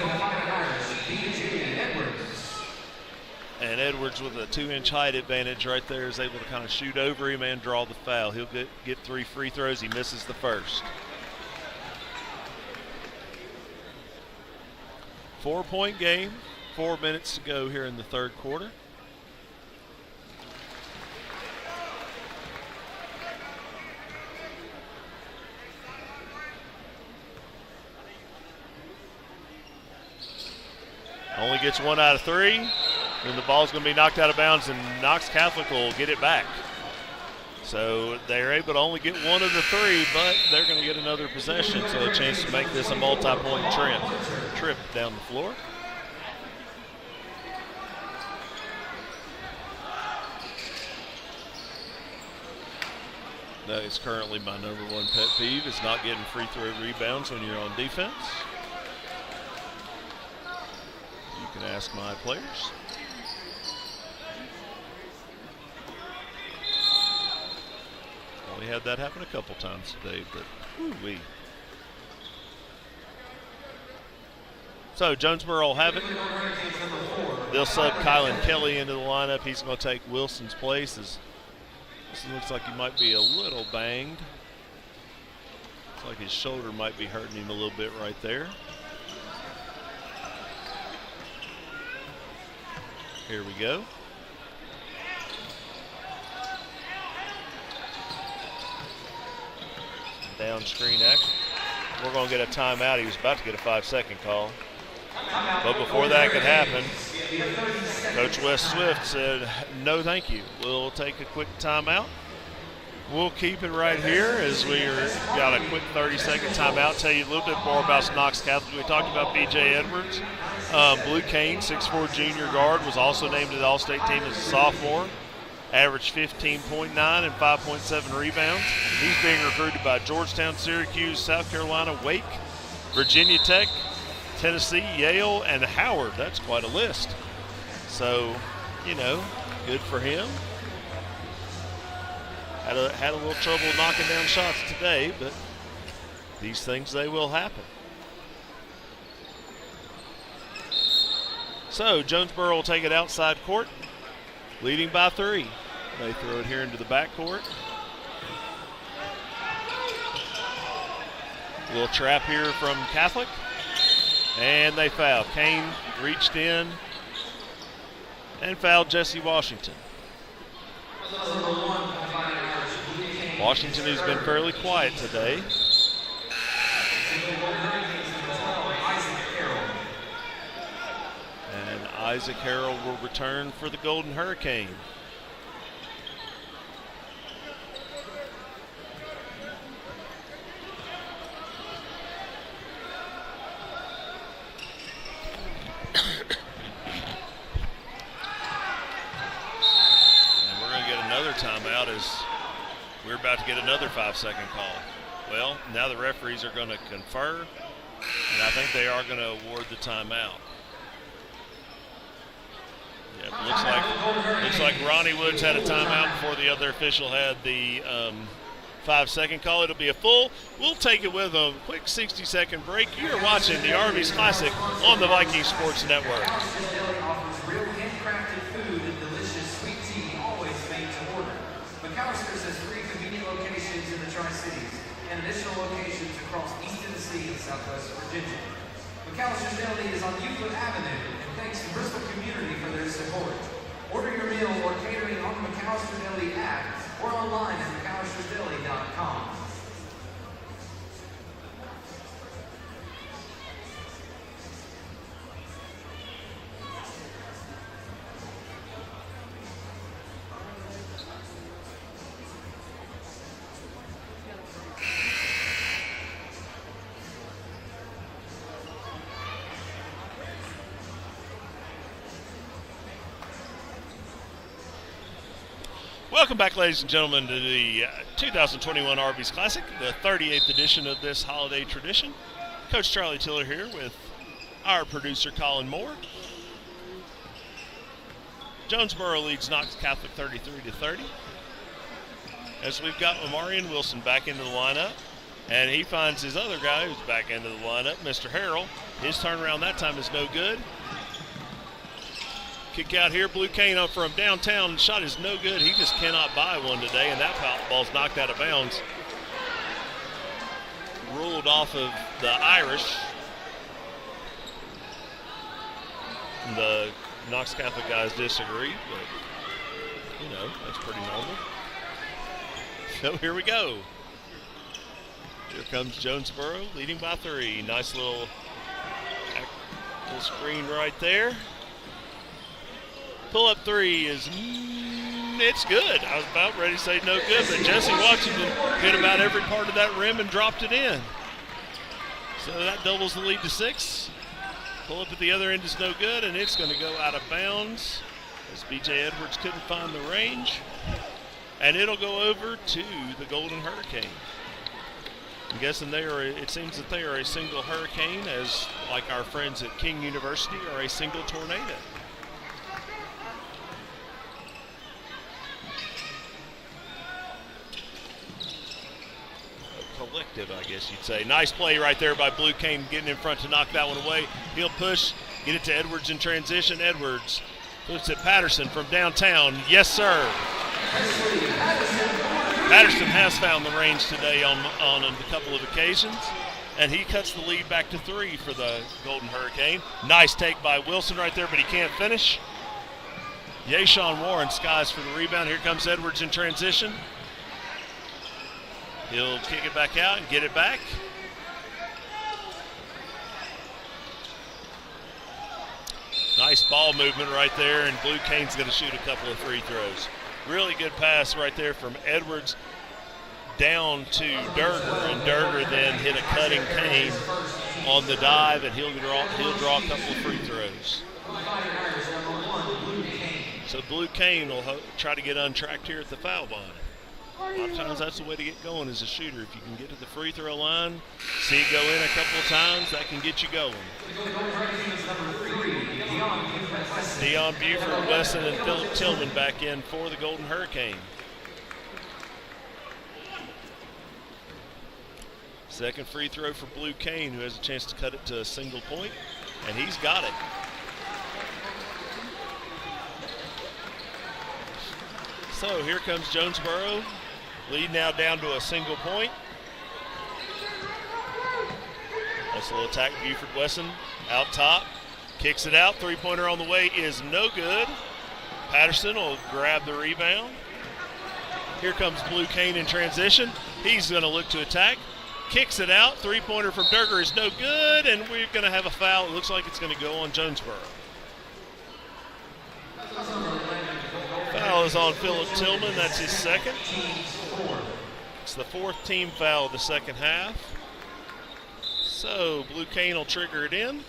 And Edwards with a 2-inch height advantage right there is able to kind of shoot over him and draw the foul. He'll get 3 free throws. He misses the first. 4-point game. 4 minutes to go here in the third quarter. Only gets 1 out of 3. And the ball's going to be knocked out of bounds, and Knox Catholic will get it back. So they're able to only get 1 of the 3, but they're going to get another possession, so a chance to make this a multi-point trip down the floor. That is currently my #1 pet peeve, is not getting free throw rebounds when you're on defense. You can ask my players. We had that happen a couple times today, but woo-wee. So Jonesboro will have it. They'll sub Kylan Kelly into the lineup. He's going to take Wilson's place. Wilson looks like he might be a little banged. Looks like his shoulder might be hurting him a little bit right there. Here we go. Down screen action. We're going to get a timeout. He was about to get a 5-second call. But before that could happen, Coach Wes Swift said, no thank you. We'll take a quick timeout. We'll keep it right here as got a quick 30-second timeout. Tell you a little bit more about Knox Catholic. We talked about B.J. Edwards. Blue Kane, 6'4" junior guard, was also named to the All-State team as a sophomore. Averaged 15.9 and 5.7 rebounds. He's being recruited by Georgetown, Syracuse, South Carolina, Wake, Virginia Tech, Tennessee, Yale, and Howard. That's quite a list. So, you know, good for him. Had a little trouble knocking down shots today, but these things, they will happen. So Jonesboro will take it outside court, leading by 3. They throw it here into the backcourt. A little trap here from Catholic. And they foul. Kane reached in and fouled Jesse Washington. Washington, who's been fairly quiet today. And Isaac Harrell will return for the Golden Hurricane. And we're going to get another timeout as we're about to get another 5-second call. Well, now the referees are going to confer, and I think they are going to award the timeout. Yeah, looks like Ronnie Woods had a timeout before the other official had the 5-second call. It'll be a full. We'll take it with a quick 60-second break. You're watching the Arby's Classic on the Viking Sports Network. Offers real handcrafted food and delicious sweet tea, always made to order. McAllister's has 3 convenient locations in the Tri-Cities. and additional locations across East Tennessee and Southwest Virginia. McAllister's Deli is on Euclid Avenue, and thanks to Bristol community for their support. Order your meal or catering on the McAllister Deli app or online at McAllisterDeli.com. Welcome back, ladies and gentlemen, to the 2021 Arby's Classic, the 38th edition of this holiday tradition. Coach Charlie Tiller here with our producer, Colin Moore. Jonesboro leads Knox Catholic 33-30. As we've got Amarian Wilson back into the lineup, and he finds his other guy who's back into the lineup, Mr. Harrell. His turnaround that time is no good. Kick out here, Blue Cane up from downtown. Shot is no good. He just cannot buy one today, and that ball's knocked out of bounds. Ruled off of the Irish. The Knox Catholic guys disagree, but, you know, that's pretty normal. So here we go. Here comes Jonesboro leading by 3. Nice little screen right there. Pull-up 3 is, it's good. I was about ready to say no good, but Jesse Washington hit about every part of that rim and dropped it in. So that doubles the lead to 6. Pull-up at the other end is no good, and it's going to go out of bounds as B.J. Edwards couldn't find the range. And it'll go over to the Golden Hurricane. I'm guessing it seems that they are a single hurricane, as like our friends at King University are a single tornado. Collective, I guess you'd say. Nice play right there by Blue Cane, getting in front to knock that one away. He'll push, get it to Edwards in transition. Edwards puts it Patterson from downtown. Yes, sir. Patterson has found the range today on a couple of occasions, and he cuts the lead back to 3 for the Golden Hurricane. Nice take by Wilson right there, but he can't finish. Yashawn Warren skies for the rebound. Here comes Edwards in transition. He'll kick it back out and get it back. Nice ball movement right there, and Blue Cane's going to shoot a couple of free throws. Really good pass right there from Edwards down to Durger, and Durger then hit a cutting Cane on the dive, and he'll draw a couple of free throws. So Blue Cane will try to get untracked here at the foul line. A lot of times that's the way to get going as a shooter. If you can get to the free throw line, see it go in a couple of times, that can get you going. Deion Buford, Wesson, and Philip Tillman back in for the Golden Hurricane. Second free throw for Blue Cane, who has a chance to cut it to a single point, and he's got it. So here comes Jonesboro. Lead now down to a single point. Nice little attack, Buford Wesson out top. Kicks it out. Three-pointer on the way is no good. Patterson will grab the rebound. Here comes Blue Cane in transition. He's going to look to attack. Kicks it out. Three-pointer from Durger is no good, and we're going to have a foul. It looks like it's going to go on Jonesboro. Foul is on Philip Tillman. That's his second. It's the 4th team foul of the second half. So Blue Cane will trigger it in.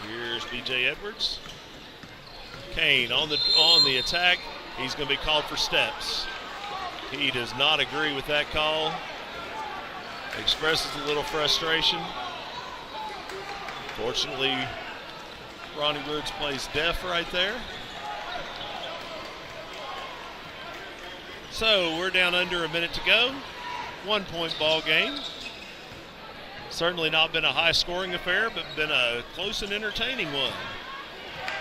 Here's B.J. Edwards. Cane on the attack. He's going to be called for steps. He does not agree with that call. Expresses a little frustration. Fortunately, Ronnie Woods plays deaf right there. So we're down under a minute to go. 1-point ball game. Certainly not been a high-scoring affair, but been a close and entertaining one.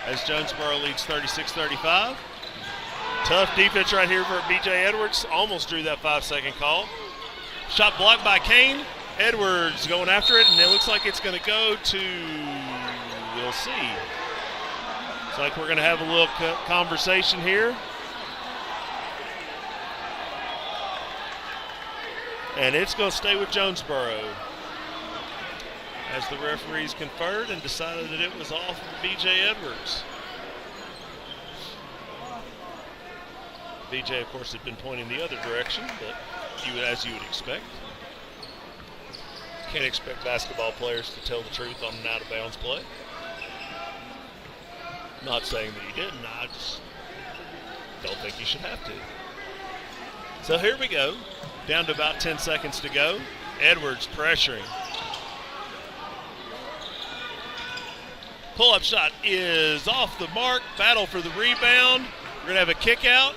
As Jonesboro leads 36-35. Tough defense right here for B.J. Edwards. Almost drew that 5-second call. Shot blocked by Kane. Edwards going after it, and it looks like it's going to go to, we'll see. Looks like we're going to have a little conversation here. And it's going to stay with Jonesboro, as the referees conferred and decided that it was off of B.J. Edwards. B.J., of course, had been pointing the other direction, but as you would expect. Can't expect basketball players to tell the truth on an out-of-bounds play. Not saying that he didn't, I just don't think you should have to. So here we go, down to about 10 seconds to go. Edwards pressuring. Pull-up shot is off the mark. Battle for the rebound. We're going to have a kick out.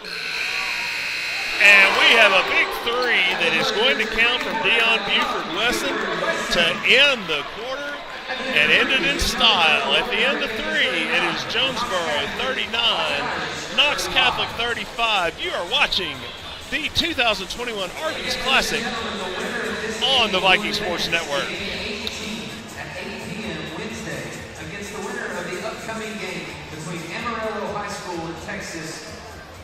And we have a big three that is going to count from Dion Buford-Wesson to end the quarter and end it in style. At the end of three, it is Jonesboro 39, Knox Catholic 35. You are watching the 2021 Arby's Classic on the Viking Sports Network. At 8 p.m. Wednesday against the winner of the upcoming game between Amarillo High School in Texas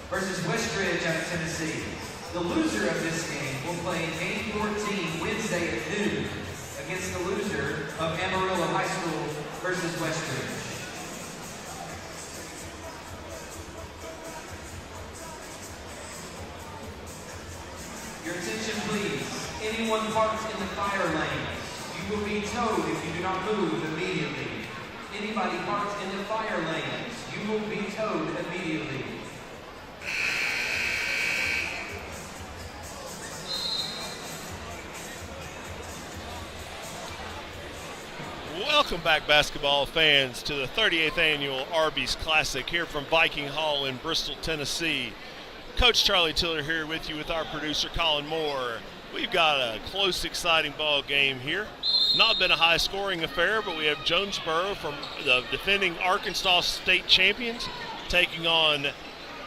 versus Westridge out of Tennessee. The loser of this game will play game 14 Wednesday at noon against the loser of Amarillo High School versus Westridge. Your attention please. Anyone parked in the fire lanes, you will be towed if you do not move immediately. Anybody parked in the fire lanes, you will be towed immediately. Welcome back, basketball fans, to the 38th annual Arby's Classic here from Viking Hall in Bristol, Tennessee. Coach Charlie Tiller here with you with our producer Colin Moore. We've got a close, exciting ball game here. Not been a high-scoring affair, but we have Jonesboro, from the defending Arkansas State champions, taking on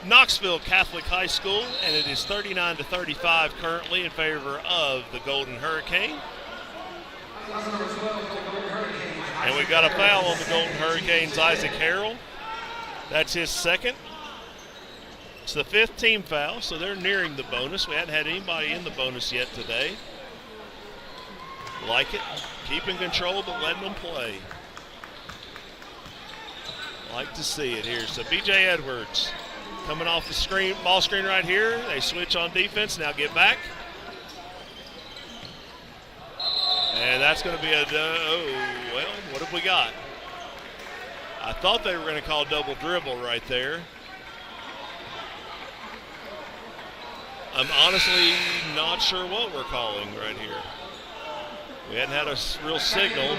Knoxville Catholic High School, and it is 39-35 currently in favor of the Golden Hurricane. And we've got a foul on the Golden Hurricanes, Isaac Harrell. That's his second. It's the fifth team foul, so they're nearing the bonus. We hadn't had anybody in the bonus yet today. Like it. Keeping control, but letting them play. Like to see it here. So B.J. Edwards coming off the screen, ball screen right here. They switch on defense, now get back. And that's going to be well, what have we got? I thought they were going to call double dribble right there. I'm honestly not sure what we're calling right here. We hadn't had a real signal.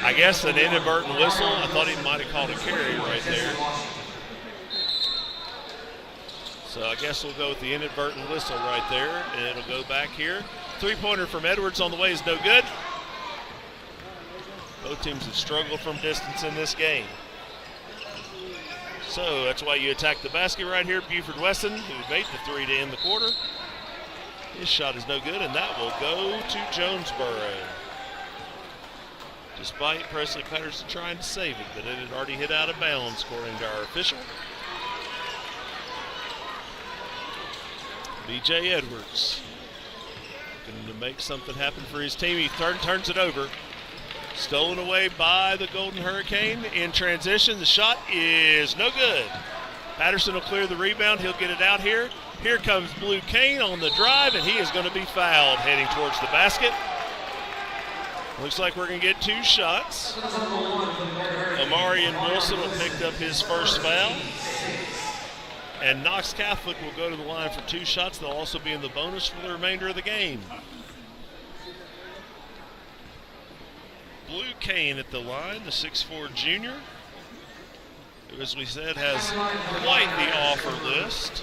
I guess an inadvertent whistle. I thought he might have called a carry right there. So I guess we'll go with the inadvertent whistle right there, and it'll go back here. Three-pointer from Edwards on the way is no good. Both teams have struggled from distance in this game. So that's why you attack the basket right here. Buford-Wesson, who made the three to end the quarter. His shot is no good, and that will go to Jonesboro. Despite Presley Patterson trying to save it, but it had already hit out of bounds, according to our official. B.J. Edwards looking to make something happen for his team. He turns it over. Stolen away by the Golden Hurricane. In transition, the shot is no good. Patterson will clear the rebound. He'll get it out here. Here comes Blue Kane on the drive, and he is going to be fouled heading towards the basket. Looks like we're going to get two shots. Amarian Wilson will pick up his first foul. And Knox Catholic will go to the line for two shots. They'll also be in the bonus for the remainder of the game. Blue Kane at the line, the 6'4" junior, who, as we said, has quite the offer list,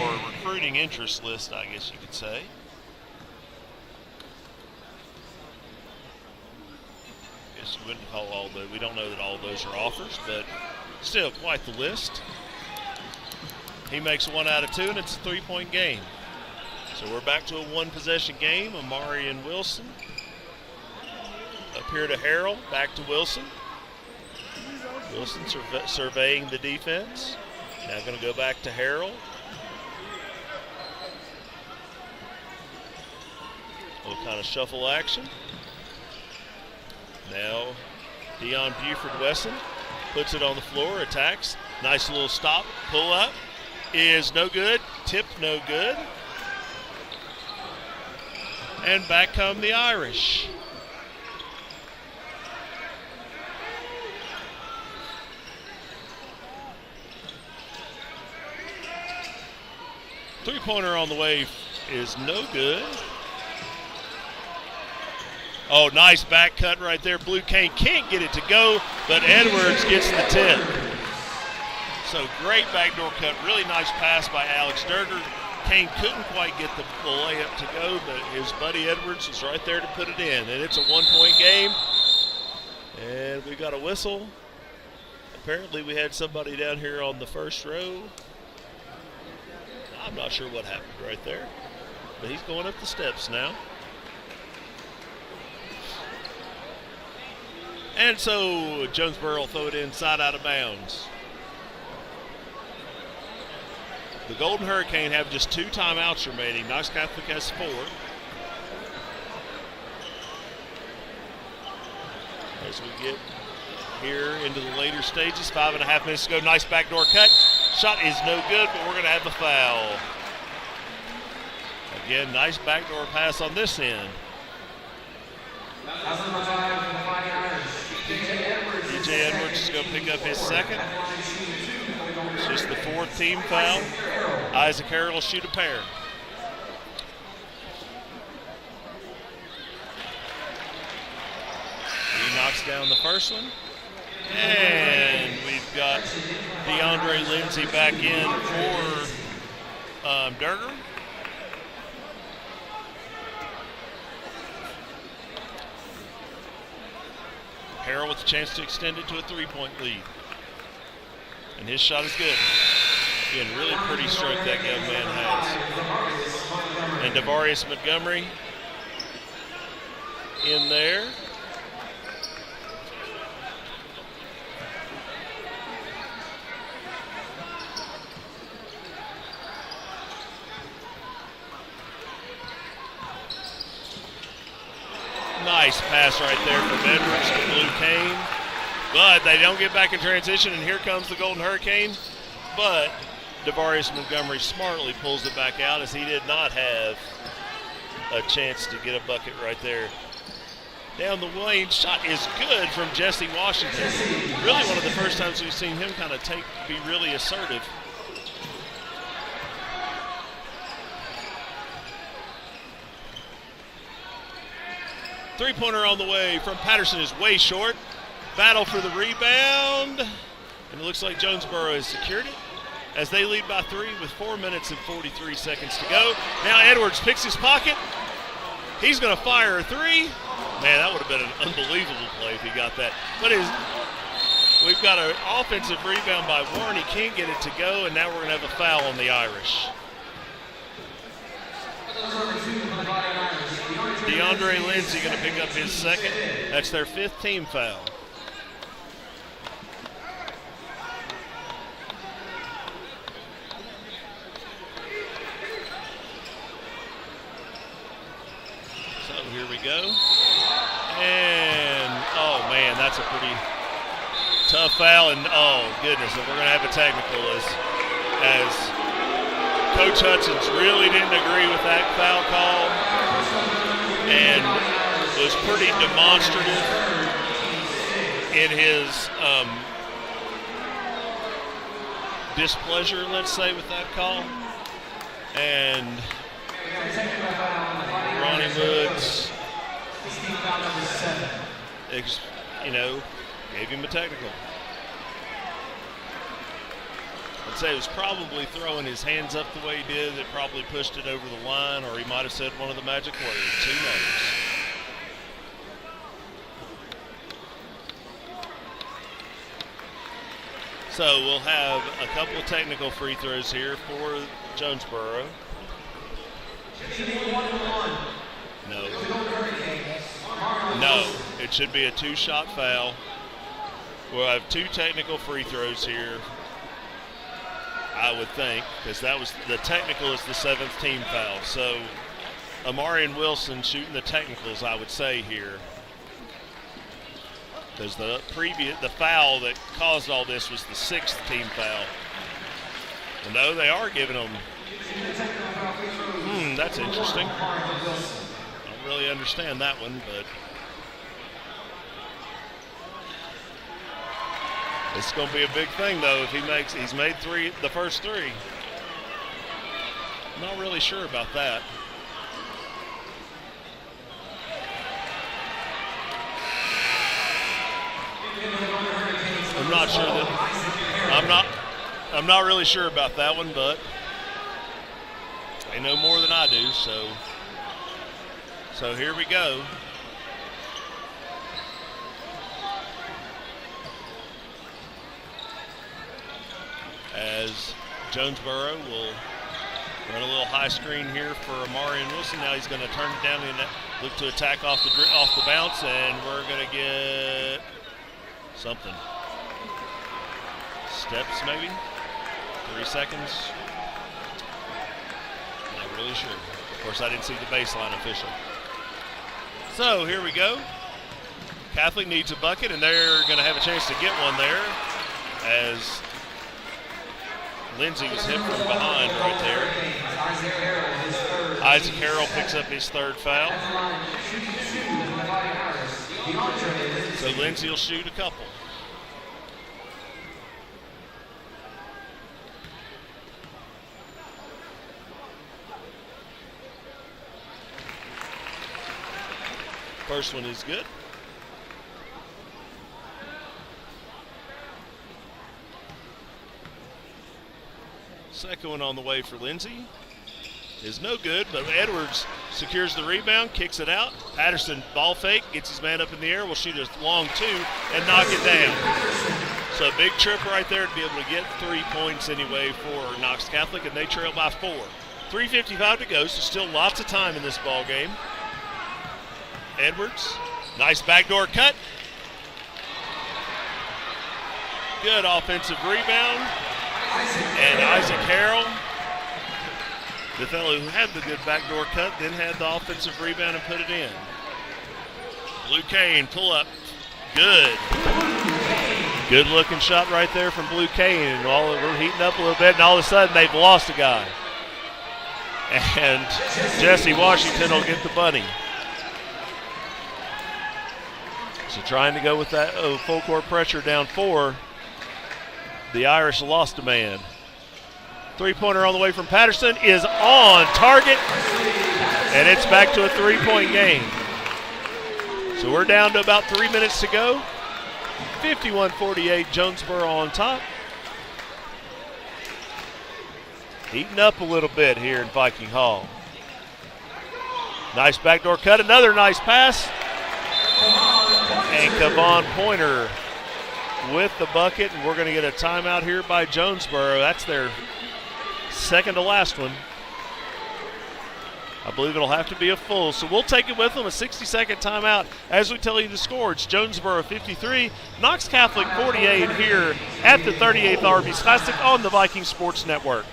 or recruiting interest list, I guess you could say. I guess you wouldn't call all those, we don't know that all those are offers, but still quite the list. He makes 1 out of 2, and it's a 3-point game. So we're back to a 1-possession game. Amari and Wilson. Up here to Harrell, back to Wilson. Wilson surveying the defense. Now going to go back to Harrell. A little kind of shuffle action. Now Dion Buford-Wesson puts it on the floor, attacks. Nice little stop, pull up. Is no good, tip no good. And back come the Irish. Three-pointer on the way is no good. Oh, nice back cut right there. Blue Cane can't get it to go, but Edwards gets the tip. So great backdoor cut, really nice pass by Alex Durger. Kane couldn't quite get the layup to go, but his buddy Edwards was right there to put it in. And it's a 1-point game. And we got a whistle. Apparently we had somebody down here on the first row. I'm not sure what happened right there, but he's going up the steps now. And so Jonesboro will throw it inside out of bounds. The Golden Hurricane have just 2 timeouts remaining. Knox Catholic has 4. As we get here into the later stages, 5.5 minutes to go. Nice backdoor cut. Shot is no good, but we're going to have the foul. Again, nice backdoor pass on this end. DJ Edwards is going to pick up his second. It's just the 4th team foul. Isaac Harrell will shoot a pair. He knocks down the first one. And we've got DeAndre Lindsay back in for Durger. Harrell with a chance to extend it to a 3-point lead. And his shot is good. Again, really pretty stroke that young man has. And Devarius Montgomery in there. Nice pass right there from Edwards to Blue Cane. But they don't get back in transition, and here comes the Golden Hurricane. But Devarius Montgomery smartly pulls it back out, as he did not have a chance to get a bucket right there. Down the lane, shot is good from Jesse Washington. Really one of the first times we've seen him kind of be really assertive. Three-pointer on the way from Patterson is way short. Battle for the rebound. And it looks like Jonesboro has secured it as they lead by 3 with 4 minutes and 43 seconds to go. Now Edwards picks his pocket. He's going to fire a 3. Man, that would have been an unbelievable play if he got that. But we've got an offensive rebound by Warren. He can't get it to go, and now we're going to have a foul on the Irish. DeAndre Lindsay going to pick up his second. That's their 5th team foul. So here we go. And, oh man, that's a pretty tough foul. And oh goodness, and we're going to have a technical as Coach Hudson's really didn't agree with that foul call and was pretty demonstrative in his displeasure, let's say, with that call. And Ronnie Woods, gave him a technical. I'd say it was probably throwing his hands up the way he did that probably pushed it over the line, or he might have said one of the magic words. Who knows? So we'll have a couple of technical free throws here for Jonesboro. No. No, it should be a 2-shot foul. We'll have 2 technical free throws here, I would think, because that was the technical is the 7th team foul. So Amari and Wilson shooting the technicals, I would say here. Because the foul that caused all this was the 6th team foul. Well, no, they are giving them. That's interesting. I don't really understand that one, but it's going to be a big thing though if he's made the first 3. I'm not really sure about that. I'm not sure that I'm not really sure about that one, but they know more than I do, so here we go. As Jonesboro will run a little high screen here for Amari and Wilson. Now he's going to turn it down and look to attack off the bounce, and we're going to get something. Steps maybe? 3 seconds? Not really sure. Of course, I didn't see the baseline official. So here we go. Catholic needs a bucket, and they're going to have a chance to get one there as Lindsay was hit from behind right there. Isaac Harrell picks up his 3rd foul. So Lindsay will shoot a couple. First one is good. Second one on the way for Lindsay is no good, but Edwards secures the rebound, kicks it out. Patterson ball fake, gets his man up in the air, will shoot a long 2 and knock it down. So a big trip right there to be able to get 3 points anyway for Knox Catholic, and they trail by 4. 3:55 to go, so still lots of time in this ball game. Edwards, nice backdoor cut. Good offensive rebound. And Isaac Harrell, the fellow who had the good backdoor cut, then had the offensive rebound and put it in. Blue Kane, pull up. Good. Good looking shot right there from Blue Kane. And we're heating up a little bit, and all of a sudden they've lost a guy. And Jesse Washington will get the bunny. So trying to go with that full court pressure down 4. The Irish lost a man. 3-pointer on the way from Patterson is on target, and it's back to a 3-point game. So we're down to about 3 minutes to go. 51-48, Jonesboro on top. Heating up a little bit here in Viking Hall. Nice backdoor cut, another nice pass. And Kavon Pointer with the bucket, and we're going to get a timeout here by Jonesboro. That's their second to last one. I believe it'll have to be a full, so we'll take it with them, a 60-second timeout as we tell you the score. It's Jonesboro 53, Knox Catholic 48 here at the 38th Arby Classic on the Viking Sports Network.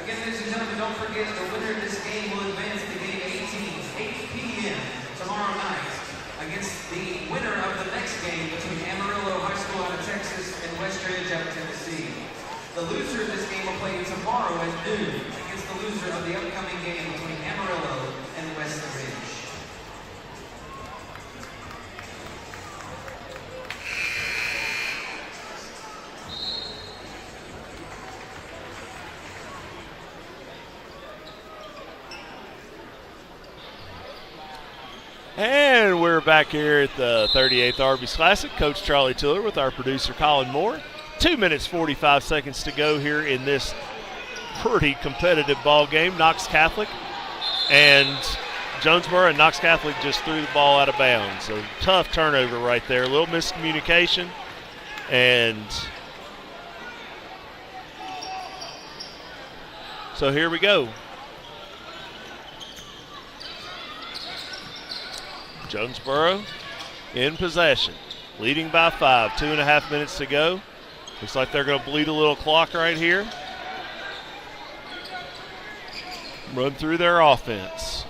Again, ladies and gentlemen, don't forget the winner of this game will advance to game 18, 8 p.m. tomorrow night against the winner of the next game between Amarillo High School out of Texas and West Ridge out of Tennessee. The loser of this game will play tomorrow at noon against the loser of the upcoming game between Amarillo and West Ridge. And we're back here at the 38th Arby's Classic. Coach Charlie Tiller with our producer Colin Moore. 2 minutes 45 seconds to go here in this pretty competitive ball game. Knox Catholic and Jonesboro and Knox Catholic just threw the ball out of bounds. So tough turnover right there. A little miscommunication. And so here we go. Jonesboro in possession, leading by 5, 2.5 minutes to go. Looks like they're going to bleed a little clock right here. Run through their offense.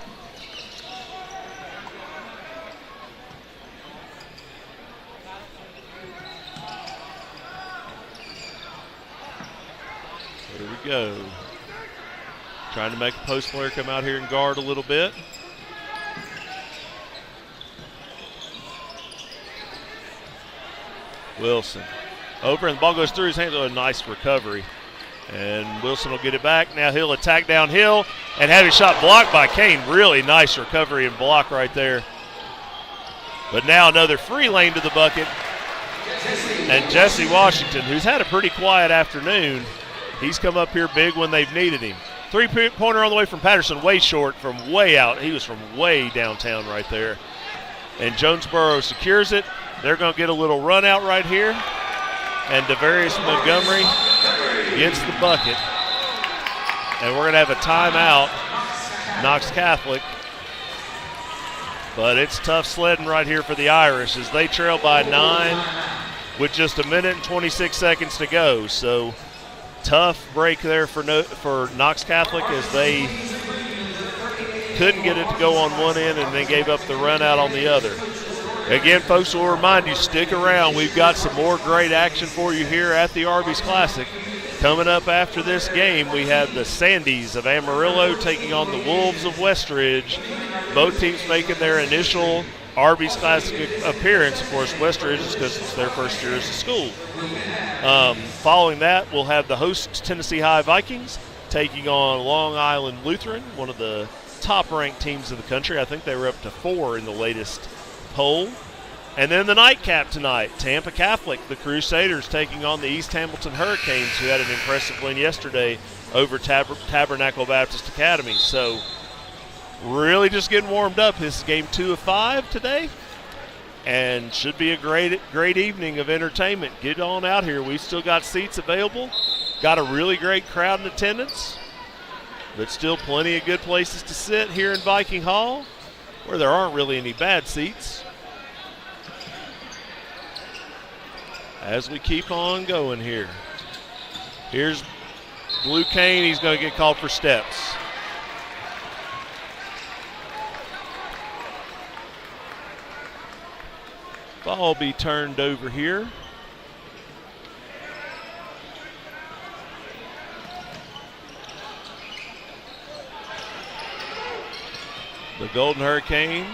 There we go. Trying to make a post player come out here and guard a little bit. Wilson over, and the ball goes through his hands. Oh, a nice recovery. And Wilson will get it back. Now he'll attack downhill and have his shot blocked by Kane. Really nice recovery and block right there. But now another free lane to the bucket. And Jesse Washington, who's had a pretty quiet afternoon, he's come up here big when they've needed him. Three-pointer on the way from Patterson, way short from way out. He was from way downtown right there. And Jonesboro secures it. They're going to get a little run out right here. And Devarius Montgomery gets the bucket. And we're going to have a timeout, Knox Catholic. But it's tough sledding right here for the Irish as they trail by 9 with just 1 minute and 26 seconds to go. So tough break there for Knox Catholic as they couldn't get it to go on one end and then gave up the run out on the other. Again, folks, we'll remind you, stick around. We've got some more great action for you here at the Arby's Classic. Coming up after this game, we have the Sandies of Amarillo taking on the Wolves of Westridge. Both teams making their initial Arby's Classic appearance. Of course, Westridge is because it's their first year as a school. Following that, we'll have the hosts Tennessee High Vikings taking on Long Island Lutheran, one of the top-ranked teams in the country. I think they were up to 4 in the latest poll. And then the nightcap tonight, Tampa Catholic, the Crusaders taking on the East Hamilton Hurricanes, who had an impressive win yesterday over Tabernacle Baptist Academy. So really just getting warmed up. This is game 2 of 5 today, and should be a great evening of entertainment. Get on out here. We've still got seats available. Got a really great crowd in attendance, but still plenty of good places to sit here in Viking Hall, where there aren't really any bad seats. As we keep on going here. Here's Blue Kane. He's going to get called for steps. Ball be turned over here. The Golden Hurricane,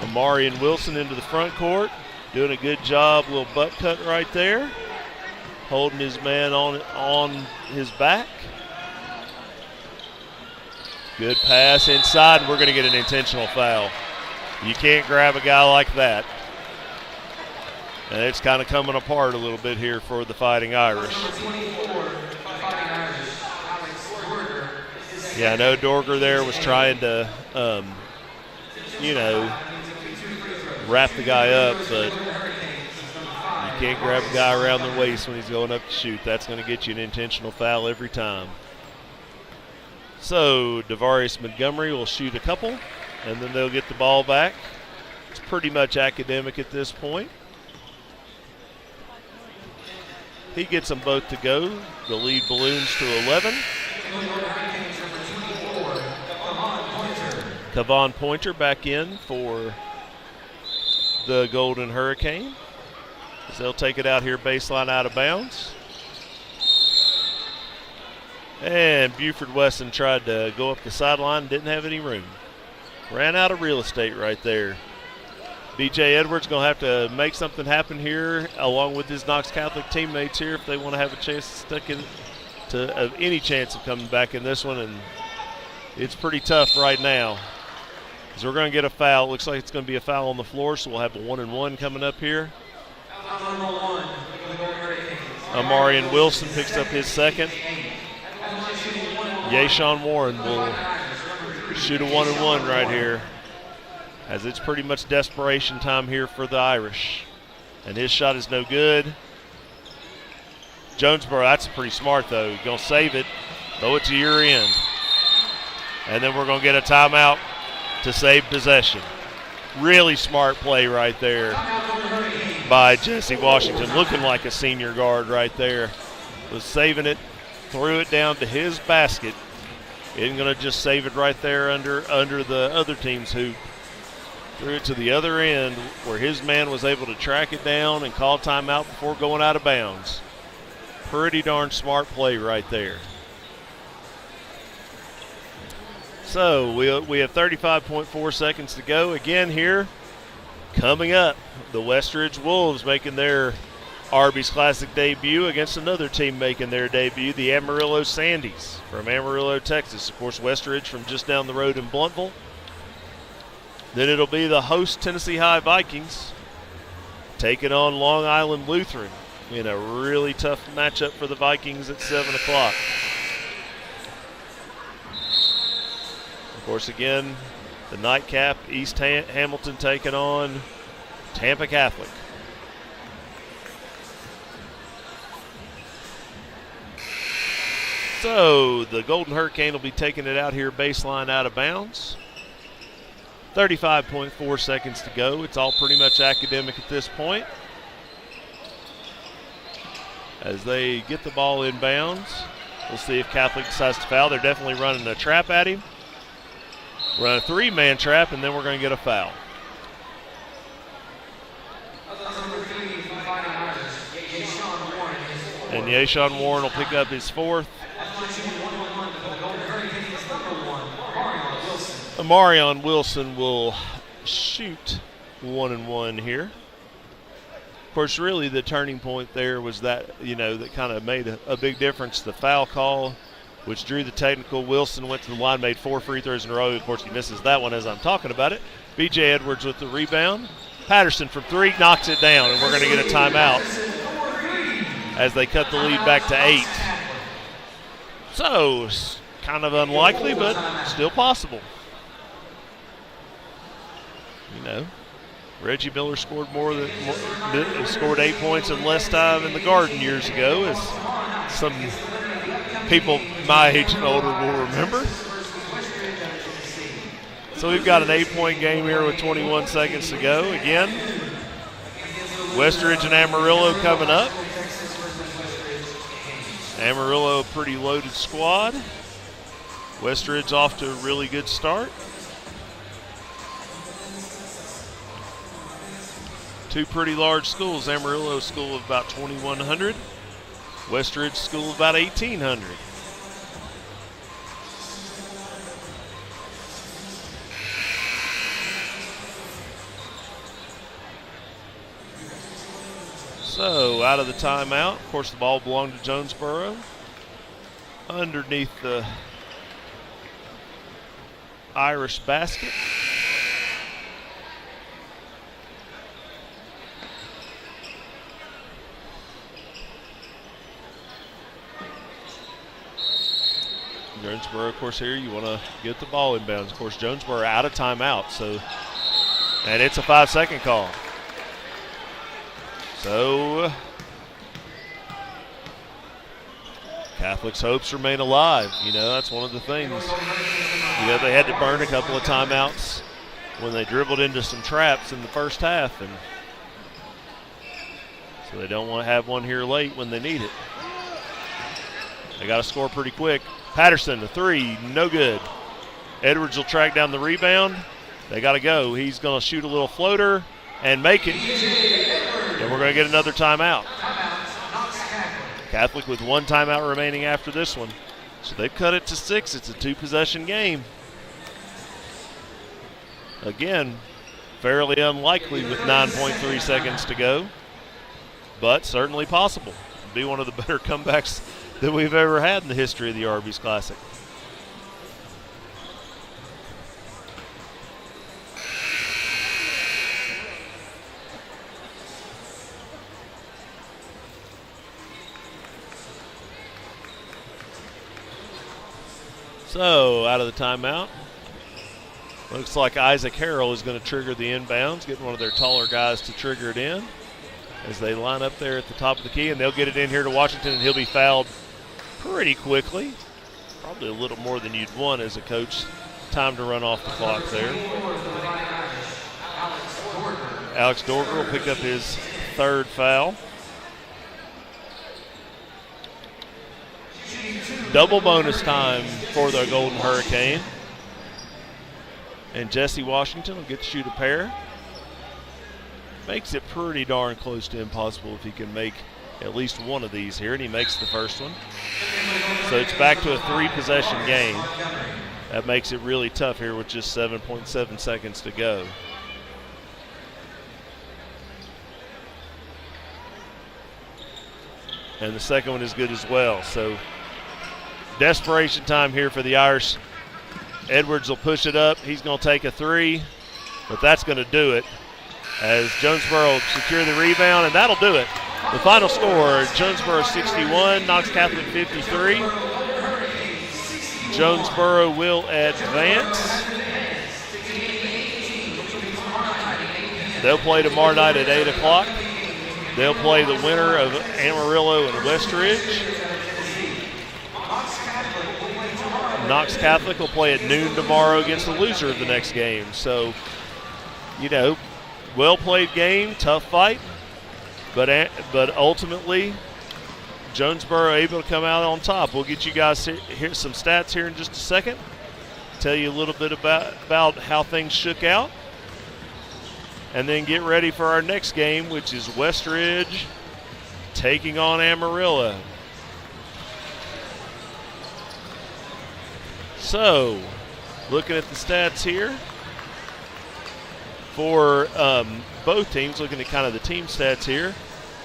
Amari and Wilson into the front court. Doing a good job, little butt cut right there. Holding his man on his back. Good pass inside, and we're going to get an intentional foul. You can't grab a guy like that. And it's kind of coming apart a little bit here for the Fighting Irish. Yeah, I know Dorger there was trying to, wrap the guy up, but you can't grab a guy around the waist when he's going up to shoot. That's going to get you an intentional foul every time. So Devarius Montgomery will shoot a couple, and then they'll get the ball back. It's pretty much academic at this point. He gets them both to go. The lead balloons to 11. Kavon Pointer back in for the Golden Hurricane, as they'll take it out here baseline out of bounds. And Buford Weston tried to go up the sideline, didn't have any room. Ran out of real estate right there. BJ Edwards going to have to make something happen here along with his Knox Catholic teammates here if they want to have a chance to stick in any chance of coming back in this one, and it's pretty tough right now. So we're going to get a foul. Looks like it's going to be a foul on the floor, so we'll have a 1-and-1 coming up here. Amarian Wilson picks up his second. Yashawn Warren will shoot a 1-and-1 right here, as it's pretty much desperation time here for the Irish. And his shot is no good. Jonesboro, that's pretty smart though. You're going to save it, throw it to your end. And then we're going to get a timeout to save possession. Really smart play right there by Jesse Washington, looking like a senior guard right there. Was saving it, threw it down to his basket. Isn't going to just save it right there under the other team's hoop. Threw it to the other end where his man was able to track it down and call timeout before going out of bounds. Pretty darn smart play right there. So we have 35.4 seconds to go. Again here, coming up, the Westridge Wolves making their Arby's Classic debut against another team making their debut, the Amarillo Sandies from Amarillo, Texas. Of course, Westridge from just down the road in Blountville. Then it'll be the host Tennessee High Vikings taking on Long Island Lutheran in a really tough matchup for the Vikings at 7 o'clock. Of course, again, the nightcap, East Hamilton taking on Tampa Catholic. So the Golden Hurricane will be taking it out here baseline out of bounds. 35.4 seconds to go. It's all pretty much academic at this point. As they get the ball in bounds, we'll see if Catholic decides to foul. They're definitely running a trap at him. Run a three-man trap, and then we're going to get a foul. And Yashawn Warren will pick up his fourth. Amarion Wilson will shoot 1-and-1 here. Of course, really the turning point there was that, that kind of made a big difference. The foul call, which drew the technical. Wilson went to the line, made 4 free throws in a row. Of course, he misses that one as I'm talking about it. B.J. Edwards with the rebound. Patterson from 3 knocks it down, and we're going to get a timeout as they cut the lead back to 8. So, kind of unlikely, but still possible. Reggie Miller scored scored 8 points in less time in the Garden years ago, as some people my age and older will remember. So we've got an 8-point game here with 21 seconds to go. Again, Westridge and Amarillo coming up. Amarillo, a pretty loaded squad. Westridge off to a really good start. 2 pretty large schools. Amarillo school of about 2,100. Westridge school of about 1,800. So out of the timeout, of course the ball belonged to Jonesboro. Underneath the Irish basket. Jonesboro, of course, here you want to get the ball in bounds. Of course, Jonesboro out of timeout, and it's a 5-second call. So Catholic's hopes remain alive. That's one of the things. They had to burn a couple of timeouts when they dribbled into some traps in the first half, and so they don't want to have one here late when they need it. They got to score pretty quick. Patterson, the 3, no good. Edwards will track down the rebound. They got to go. He's going to shoot a little floater and make it. And we're going to get another timeout. Catholic with 1 timeout remaining after this one. So they've cut it to 6. It's a 2-possession game. Again, fairly unlikely with 9.3 seconds to go, but certainly possible. It'd be one of the better comebacks that we've ever had in the history of the Arby's Classic. So out of the timeout, looks like Isaac Harrell is going to trigger the inbounds, getting one of their taller guys to trigger it in as they line up there at the top of the key, and they'll get it in here to Washington, and he'll be fouled pretty quickly. Probably a little more than you'd want as a coach. Time to run off the clock there. Alex Dorger will pick up his third foul. Double bonus time for the Golden Hurricane. And Jesse Washington will get to shoot a pair. Makes it pretty darn close to impossible if he can make at least one of these here, and he makes the first one. So it's back to a 3-possession game. That makes it really tough here with just 7.7 seconds to go. And the second one is good as well. So desperation time here for the Irish. Edwards will push it up. He's going to take a three, but that's going to do it as Jonesboro secure the rebound, and that'll do it. The final score, Jonesboro 61, Knox Catholic 53. Jonesboro will advance. They'll play tomorrow night at 8 o'clock. They'll play the winner of Amarillo and Westridge. Knox Catholic will play at noon tomorrow against the loser of the next game. So, you know, well-played game, tough fight, but ultimately Jonesboro able to come out on top. We'll get you guys here some stats here in just a second. Tell you a little bit about how things shook out. And then get ready for our next game, which is Westridge taking on Amarillo. So, looking at the stats here for both teams, looking at kind of the team stats here.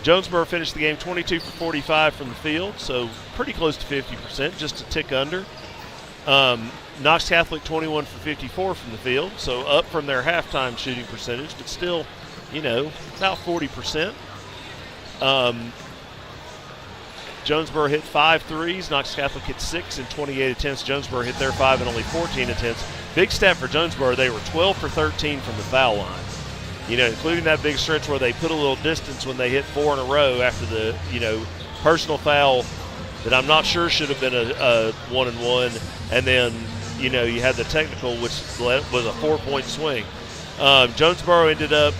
Jonesboro finished the game 22 for 45 from the field, so pretty close to 50%, just a tick under. Knox Catholic 21 for 54 from the field, so up from their halftime shooting percentage, but still, you know, about 40%. Jonesboro hit 5 threes. Knox Catholic hit 6 and 28 attempts. Jonesboro hit their 5 and only 14 attempts. Big stat for Jonesboro, they were 12 for 13 from the foul line. You know, including that big stretch where they put a little distance when they hit 4 in a row after the, you know, personal foul that I'm not sure should have been a 1-and-1. And then, you know, you had the technical, which was a 4-point swing. Jonesboro ended up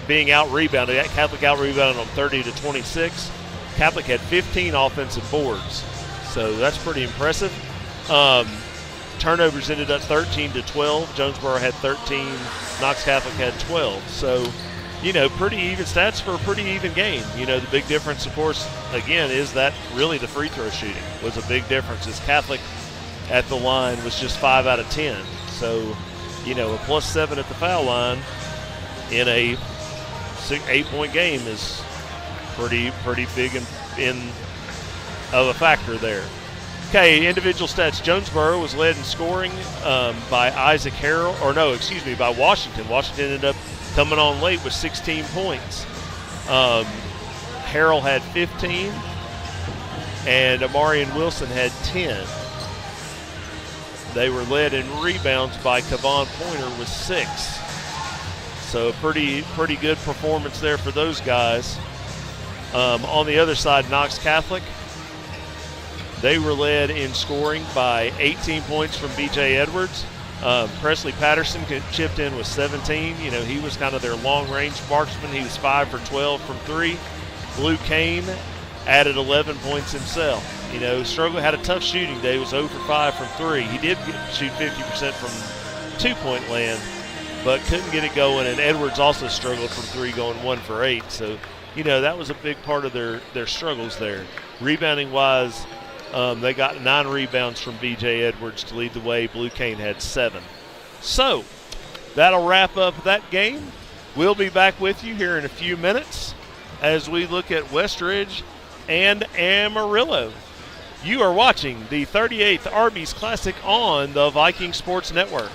being out-rebounded. Catholic out-rebounded on 30-26. Catholic had 15 offensive boards, so that's pretty impressive. Turnovers ended up 13-12. Jonesboro had 13. Knox Catholic had 12. So, you know, pretty even stats for a pretty even game. You know, the big difference, of course, again, is that really the free throw shooting was a big difference. As Catholic at the line was just 5 out of 10. So, you know, a +7 at the foul line in a 8-point game is pretty big in of a factor there. Okay, individual stats. Jonesboro was led in scoring by Isaac Harrell, by Washington. Washington ended up coming on late with 16 points. Harrell had 15, and Amarian Wilson had 10. They were led in rebounds by Kavon Pointer with 6. So pretty good performance there for those guys. On the other side, Knox Catholic, they were led in scoring by 18 points from B.J. Edwards. Presley Patterson chipped in with 17. You know, he was kind of their long-range marksman. He was 5 for 12 from 3. Blue Kane added 11 points himself. You know, had a tough shooting day. He was 0 for 5 from 3. He did shoot 50% from two-point land, but couldn't get it going. And Edwards also struggled from 3, going 1 for 8. So, you know, that was a big part of their struggles there. Rebounding-wise, they got 9 rebounds from B.J. Edwards to lead the way. Blue Cane had 7. So, that'll wrap up that game. We'll be back with you here in a few minutes as we look at Westridge and Amarillo. You are watching the 38th Arby's Classic on the Viking Sports Network.